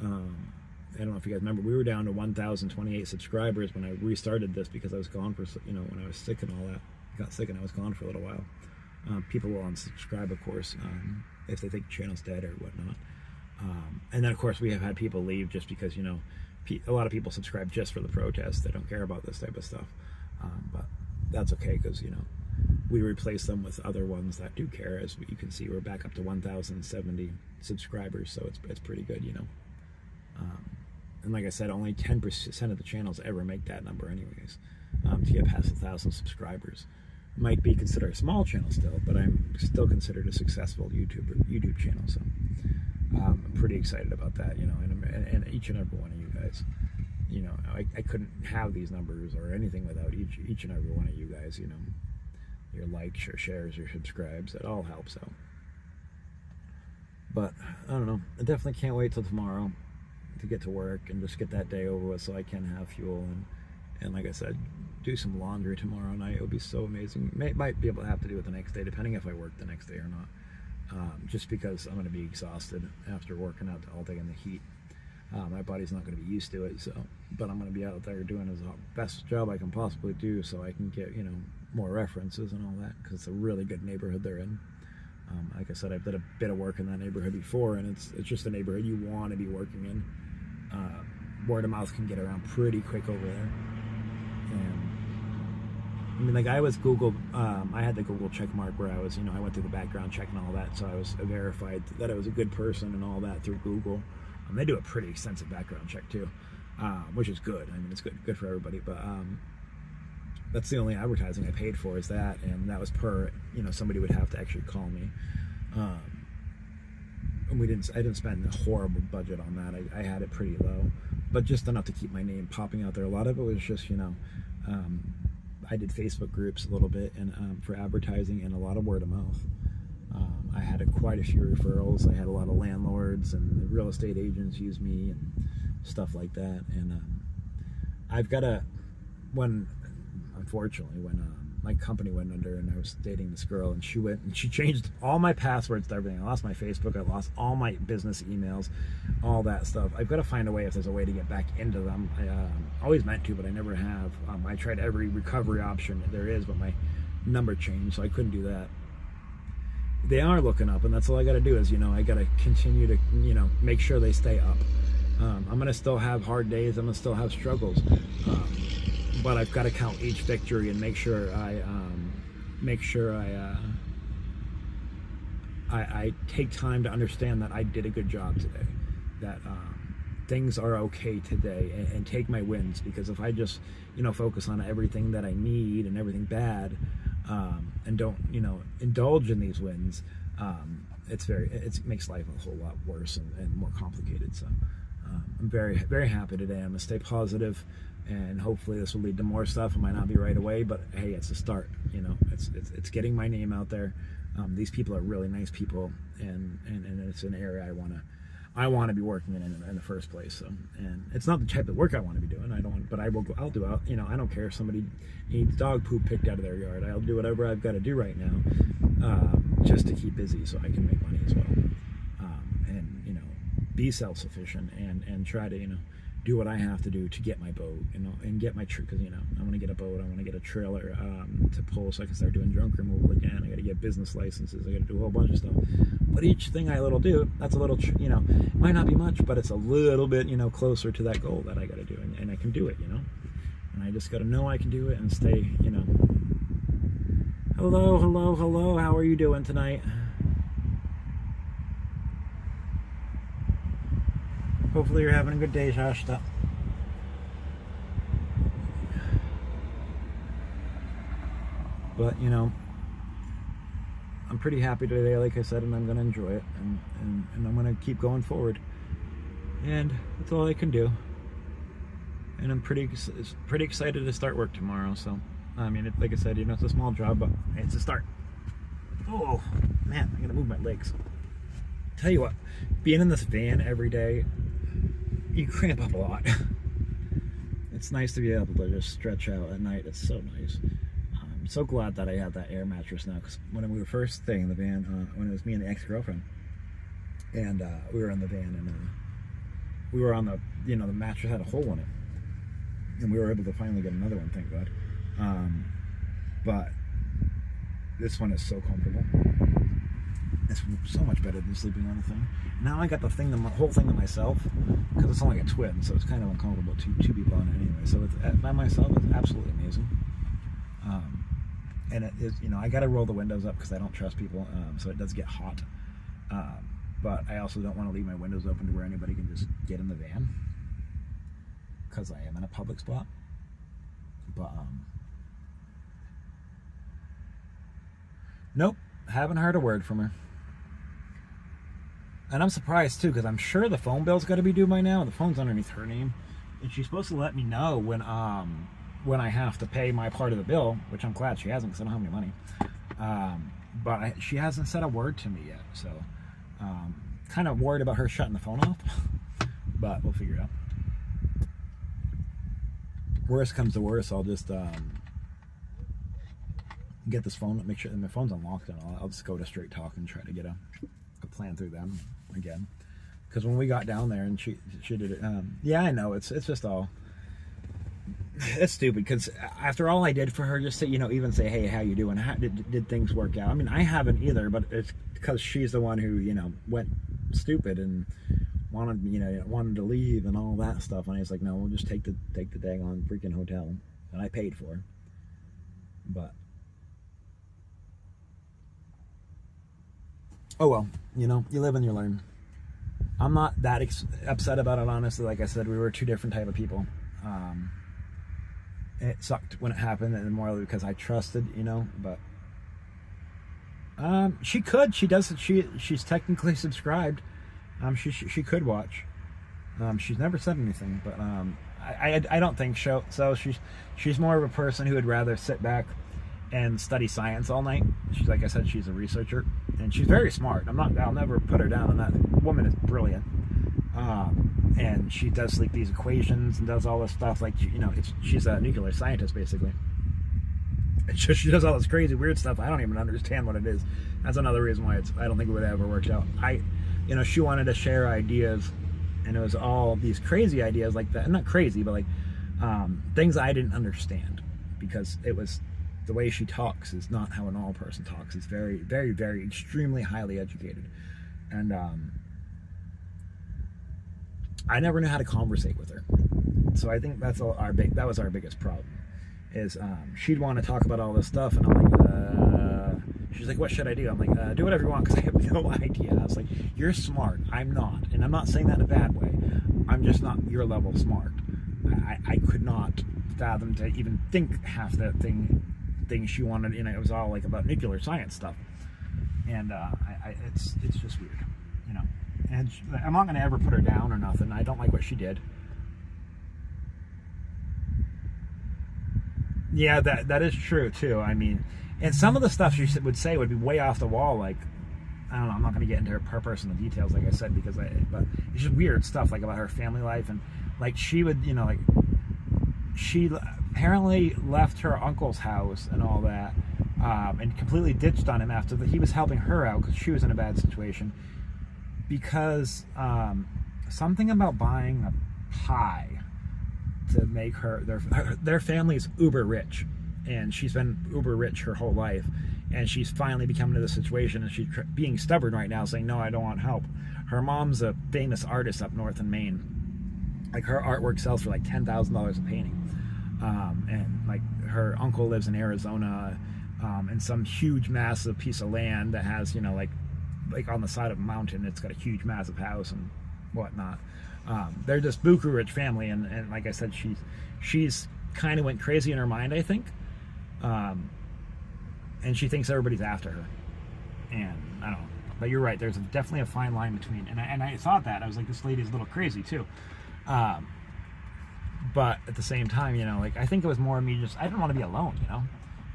I don't know if you guys remember, we were down to 1,028 subscribers when I restarted this, because I was gone for, when I was sick and all that. I got sick and I was gone for a little while. People will unsubscribe, of course. if they think the channel's dead or whatnot. And then of course we have had people leave just because, you know, a lot of people subscribe just for the protest. They don't care about this type of stuff. But that's okay, because, you know, we replace them with other ones that do care. As you can see, we're back up to 1,070 subscribers, so it's pretty good, you know. And like I said, only 10% of the channels ever make that number anyways, to get past 1,000 subscribers. Might be considered a small channel still, but I'm still considered a successful YouTube channel, so I'm pretty excited about that, you know, and each and every one of you guys. You know, I couldn't have these numbers or anything without each and every one of you guys, you know. Your likes, your shares, your subscribes, it all helps out. But I don't know, I definitely can't wait till tomorrow to get to work and just get that day over with so I can have fuel and like I said, do some laundry tomorrow night. It would be so amazing. Might be able to have to do it the next day, depending if I work the next day or not. Just because I'm going to be exhausted after working out all day in the heat. My body's not going to be used to it, so. But I'm going to be out there doing the best job I can possibly do, so I can get, you know, more references and all that, because it's a really good neighborhood they're in. Like I said, I've done a bit of work in that neighborhood before, and it's just a neighborhood you want to be working in. Word of mouth can get around pretty quick over there. And I mean, like I was Google, I had the Google check mark where I was, you know, I went through the background check and all that, so I was verified that I was a good person and all that through Google. They do a pretty extensive background check too, which is good. I mean, it's good for everybody, but that's the only advertising I paid for, is that, and that was per, you know, somebody would have to actually call me. And I didn't spend a horrible budget on that. I had it pretty low, but just enough to keep my name popping out there. A lot of it was just, you know, I did Facebook groups a little bit and for advertising, and a lot of word of mouth. I had quite a few referrals. I had a lot of landlords and real estate agents use me and stuff like that. And I've got unfortunately, when my company went under and I was dating this girl, and she changed all my passwords to everything. I lost my Facebook, I lost all my business emails, all that stuff. I've got to find a way, if there's a way to get back into them. I always meant to, but I never have. I tried every recovery option there is, but my number changed, so I couldn't do that. They are looking up, and that's all I got to do is, you know, I got to continue to, you know, make sure they stay up. I'm going to still have hard days. I'm going to still have struggles. But I've got to count each victory and make sure I take time to understand that I did a good job today, that things are okay today, and take my wins. Because if I just, you know, focus on everything that I need and everything bad, and don't, you know, indulge in these wins, it makes life a whole lot worse and more complicated. So I'm very, very happy today. I'm gonna stay positive, and hopefully this will lead to more stuff. It might not be right away, but hey, it's a start. You know, it's getting my name out there. These people are really nice people, and it's an area I want to be working in the first place. So, and it's not the type of work I want to be doing. I'll do out. You know, I don't care if somebody needs dog poop picked out of their yard. I'll do whatever I've got to do right now, just to keep busy so I can make money as well, and, you know, be self-sufficient and try to, you know, do what I have to do to get my boat, you know, and get my because, you know, I want to get a boat, I want to get a trailer to pull so I can start doing junk removal again. I got to get business licenses, I got to do a whole bunch of stuff. But each thing I do, that's a little, you know, it might not be much, but it's a little bit, you know, closer to that goal that I got to do, and I can do it, you know. And I just got to know I can do it and stay, you know. Hello, how are you doing tonight? Hopefully you're having a good day, Shasta. But, you know, I'm pretty happy today, like I said, and I'm going to enjoy it, and I'm going to keep going forward. And that's all I can do. And I'm pretty excited to start work tomorrow. So, I mean, like I said, you know, it's a small job, but it's a start. Oh, man, I got to move my legs. Tell you what, being in this van every day, you cramp up a lot. It's nice to be able to just stretch out at night. It's so nice. I'm so glad that I have that air mattress now, because when we were first staying in the van, when it was me and the ex-girlfriend, and we were in the van, and we were on the, you know, the mattress had a hole in it, and we were able to finally get another one, thank God. But this one is so comfortable. It's so much better than sleeping on the thing. Now I got the whole thing to myself, because it's only a twin, so it's kind of uncomfortable to two people on it anyway. So it's, by myself, it's absolutely amazing. And it is, you know, I got to roll the windows up because I don't trust people, so it does get hot. But I also don't want to leave my windows open to where anybody can just get in the van, because I am in a public spot. But nope, haven't heard a word from her. And I'm surprised too, because I'm sure the phone bill's got to be due by now. The phone's underneath her name, and she's supposed to let me know when I have to pay my part of the bill, which I'm glad she hasn't, because I don't have any money. But she hasn't said a word to me yet, so kind of worried about her shutting the phone off. But we'll figure it out. Worst comes to worst, I'll just get this phone, make sure that my phone's unlocked, and I'll just go to Straight Talk and try to get a plan through them again. Because when we got down there and she did it, yeah, I know it's just all, it's stupid, because after all I did for her, just to, you know, even say, hey, how you doing? How did things work out? I mean, I haven't either, but it's because she's the one who, you know, went stupid and wanted to leave and all that stuff. And I was like, no, we'll just take the daggone freaking hotel that I paid for. But oh well, you know, you live and you learn. I'm not that upset about it, honestly. Like I said, we were two different type of people. It sucked when it happened, and more because I trusted, you know. But she's technically subscribed. She could watch. She's never said anything, but I don't think so. So she's more of a person who would rather sit back and study science all night. She's, like I said, she's a researcher, and she's very smart. I'll never put her down on that. The woman is brilliant. And she does like these equations and does all this stuff. Like, you know, she's a nuclear scientist basically. It's just, she does all this crazy weird stuff. I don't even understand what it is. That's another reason why I don't think it would ever work out. You know, she wanted to share ideas, and it was all these crazy ideas like that. Not crazy, but like things I didn't understand, because it was the way she talks is not how a normal person talks. It's very, very, very extremely highly educated, and I never knew how to conversate with her. So I think that was our biggest problem. Is she'd want to talk about all this stuff, and I'm like, she's like, what should I do? I'm like, do whatever you want, because I have no idea. I was like, you're smart, I'm not, and I'm not saying that in a bad way. I'm just not your level of smart. I could not fathom to even think half that thing she wanted. You know, it was all like about nuclear science stuff, and it's just weird, you know. And I'm not going to ever put her down or nothing. I don't like what she did. Yeah, that is true too. I mean, and some of the stuff she would say would be way off the wall. Like, I don't know. I'm not going to get into her personal details, like I said, but it's just weird stuff, like about her family life, and like she would, you know, like she apparently left her uncle's house and all that, and completely ditched on him after he was helping her out because she was in a bad situation. Because something about buying a pie to make their family's uber rich, and she's been uber rich her whole life, and she's finally become into this situation, and she's being stubborn right now, saying, no, I don't want help. Her mom's a famous artist up north in Maine. Like, her artwork sells for like $10,000 a painting, and like her uncle lives in Arizona, in some huge massive piece of land that has, you know, like on the side of a mountain. It's got a huge massive house and whatnot. They're this buku rich family, and like I said, she's kind of went crazy in her mind, I think, and she thinks everybody's after her, and I don't know. But you're right, there's definitely a fine line between, and I thought that, I was like, this lady's a little crazy too, but at the same time, you know, like, I think it was more me I didn't want to be alone, you know.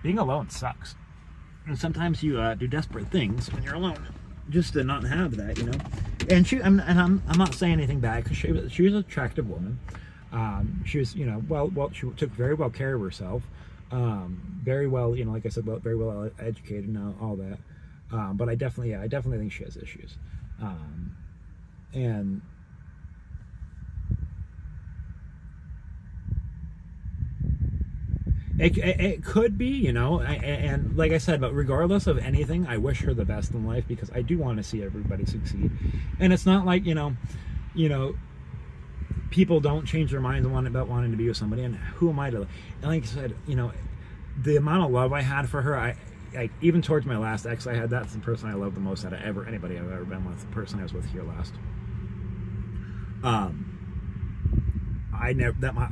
Being alone sucks, and sometimes you do desperate things when you're alone, just to not have that, you know. And I'm not saying anything bad, because she was an attractive woman. She was, you know, she took very well care of herself, very well, you know, like I said, very well educated and all that. But I definitely think she has issues, and It could be, you know, and like I said, but regardless of anything, I wish her the best in life because I do want to see everybody succeed. And it's not like, you know, people don't change their minds about wanting to be with somebody, and who am I to, and like I said, you know, the amount of love I had for her, I even towards my last ex, that's the person I love the most out of anybody I've ever been with, the person I was with here last.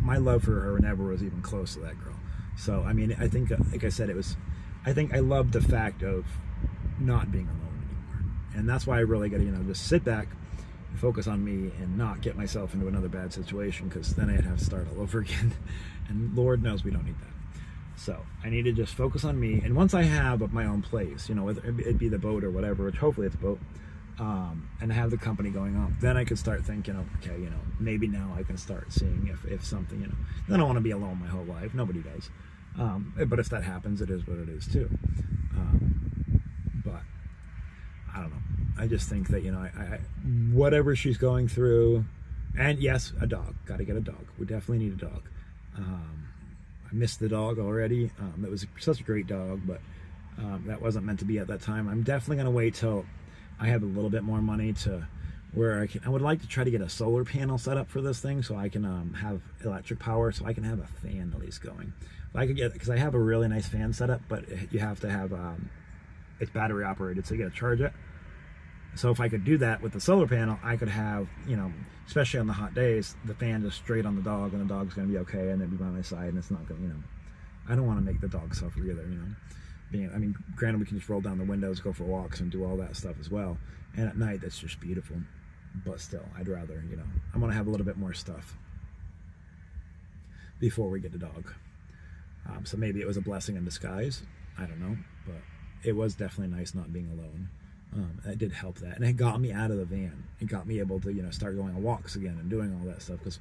My love for her never was even close to that girl. So I mean, I think, like I said, I think I loved the fact of not being alone anymore, and that's why I really got to, you know, just sit back, focus on me, and not get myself into another bad situation, because then I'd have to start all over again, and Lord knows we don't need that. So I need to just focus on me, and once I have my own place, you know, whether it be the boat or whatever, which hopefully it's a boat, and have the company going on, then I could start thinking, okay, you know, maybe now I can start seeing if something, you know, I don't want to be alone my whole life, nobody does, but if that happens, it is what it is too. But I don't know, I just think that, you know, I whatever she's going through, and yes, a dog, got to get a dog, we definitely need a dog. I missed the dog already. It was such a great dog, but that wasn't meant to be at that time. I'm definitely going to wait till I have a little bit more money to where I would like to try to get a solar panel set up for this thing, so I can have electric power, so I can have a fan at least going. If I could get, because I have a really nice fan set up, but you have to have, it's battery operated, so you got to charge it. So if I could do that with the solar panel, I could have, you know, especially on the hot days, the fan just straight on the dog, and the dog's going to be okay, and it'll be by my side, and it's not going to, you know, I don't want to make the dog suffer either, you know. I mean, granted, we can just roll down the windows, go for walks, and do all that stuff as well. And at night, that's just beautiful. But still, I'd rather, you know, I want to have a little bit more stuff before we get a dog. So maybe it was a blessing in disguise. I don't know. But it was definitely nice not being alone. It did help that. And it got me out of the van. It got me able to, you know, start going on walks again and doing all that stuff. Because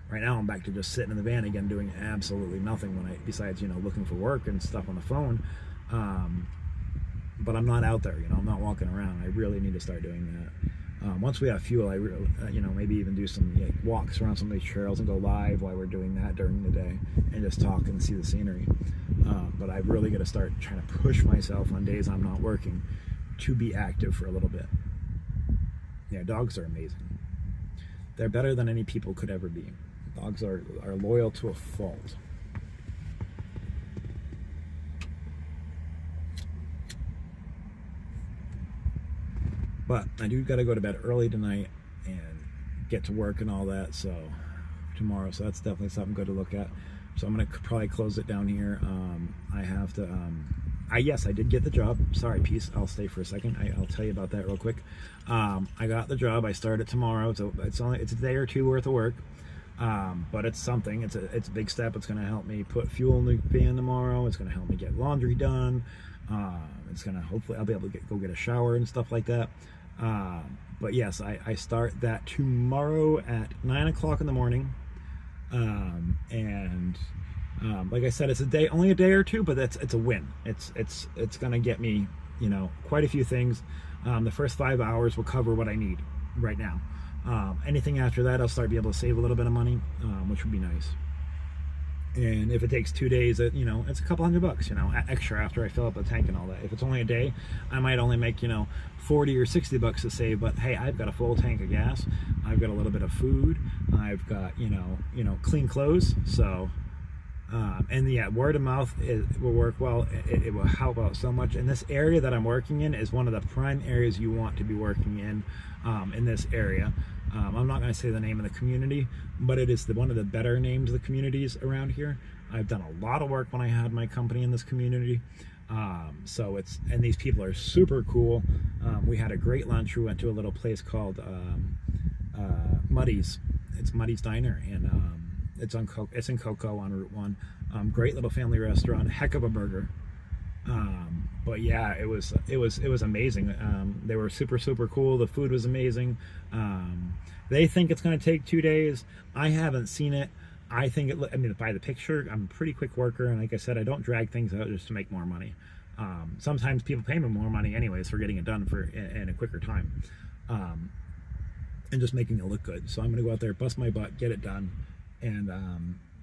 right now I'm back to just sitting in the van again, doing absolutely nothing besides, you know, looking for work and stuff on the phone. But I'm not out there, you know, I'm not walking around. I really need to start doing that. Once we have fuel, I really, you know, maybe even do some walks around some of these trails and go live while we're doing that during the day and just talk and see the scenery. But I really got to start trying to push myself on days I'm not working to be active for a little bit. Yeah, dogs are amazing. They're better than any people could ever be. Dogs are loyal to a fault. But I do got to go to bed early tonight and get to work and all that, so tomorrow, so that's definitely something good to look at. So I'm going to probably close it down here. I have to, yes, I did get the job. Sorry, peace. I'll stay for a second. I'll tell you about that real quick. I got the job. I start it tomorrow, so it's a day or two worth of work. But it's something. It's a big step. It's going to help me put fuel in the van tomorrow. It's going to help me get laundry done. It's going to, hopefully I'll be able to go get a shower and stuff like that. But yes, I start that tomorrow at 9 o'clock in the morning. Like I said, it's only a day or two, but it's a win. It's going to get me, you know, quite a few things. The first 5 hours will cover what I need right now. Anything after that, I'll start to be able to save a little bit of money, which would be nice. And if it takes 2 days, you know, it's a couple $100, you know, extra after I fill up the tank and all that. If it's only a day, I might only make, you know, 40 or 60 bucks to save, but hey, I've got a full tank of gas, I've got a little bit of food, I've got, you know, clean clothes, so, and yeah, word of mouth will work well. It will help out so much. And this area that I'm working in is one of the prime areas you want to be working in this area. I'm not going to say the name of the community, but it is one of the better names of the communities around here. I've done a lot of work when I had my company in this community. So and these people are super cool. We had a great lunch. We went to a little place called Muddy's. It's Muddy's Diner, and it's in Cocoa on Route 1. Great little family restaurant. Heck of a burger. But yeah, it was amazing. They were super cool. The food was amazing. They think it's going to take 2 days. I haven't seen it. I think I mean, by the picture, I'm a pretty quick worker, and like I said, I don't drag things out just to make more money. Sometimes people pay me more money anyways for getting it done in a quicker time, and just making it look good. So I'm going to go out there, bust my butt, get it done, and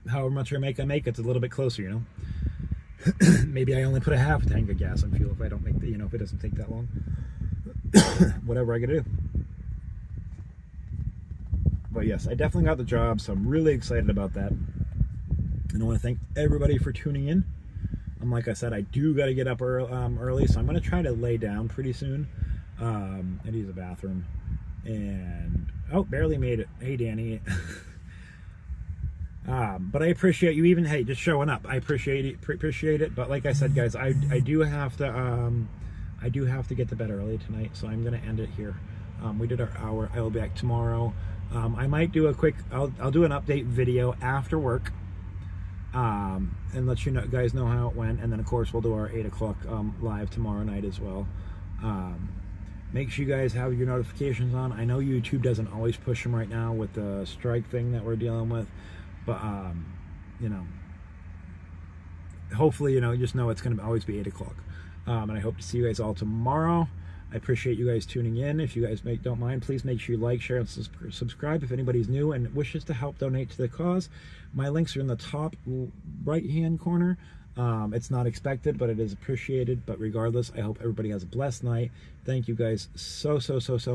however much I make, it's a little bit closer, you know. Maybe I only put a half tank of gas in fuel if I don't make the, you know, if it doesn't take that long. Whatever I gotta do. But yes, I definitely got the job, so I'm really excited about that. And I want to thank everybody for tuning in. Like I said, I do got to get up early, so I'm going to try to lay down pretty soon and use the bathroom. And oh, barely made it. Hey, Danny. But I appreciate you even, hey, just showing up. I appreciate it. But like I said, guys, I do have to get to bed early tonight, so I'm going to end it here. We did our hour. I will be back tomorrow. I might do a quick, I'll do an update video after work, and let you guys know how it went. And then of course we'll do our 8 o'clock live tomorrow night as well. Make sure you guys have your notifications on. I know YouTube doesn't always push them right now with the strike thing that we're dealing with, but you know, hopefully, you know, just know it's going to always be 8 o'clock. And I hope to see you guys all tomorrow. I appreciate you guys tuning in. If you guys don't mind, please make sure you like, share, and subscribe if anybody's new and wishes to help donate to the cause. My links are in the top right-hand corner. It's not expected, but it is appreciated. But regardless, I hope everybody has a blessed night. Thank you guys so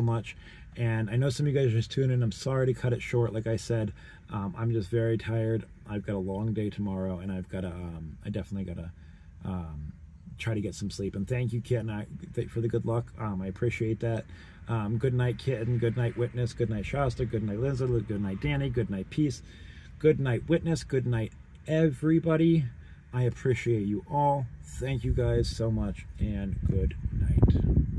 much. And I know some of you guys are just tuning in. I'm sorry to cut it short. Like I said, I'm just very tired. I've got a long day tomorrow, and I've got to, I definitely got to try to get some sleep. And thank you, Kitten, for the good luck. I appreciate that. Good night, Kitten. Good night, Witness. Good night, Shasta. Good night, Lindsay. Good night, Danny. Good night, Peace. Good night, Witness. Good night, everybody. I appreciate you all. Thank you guys so much, and good night.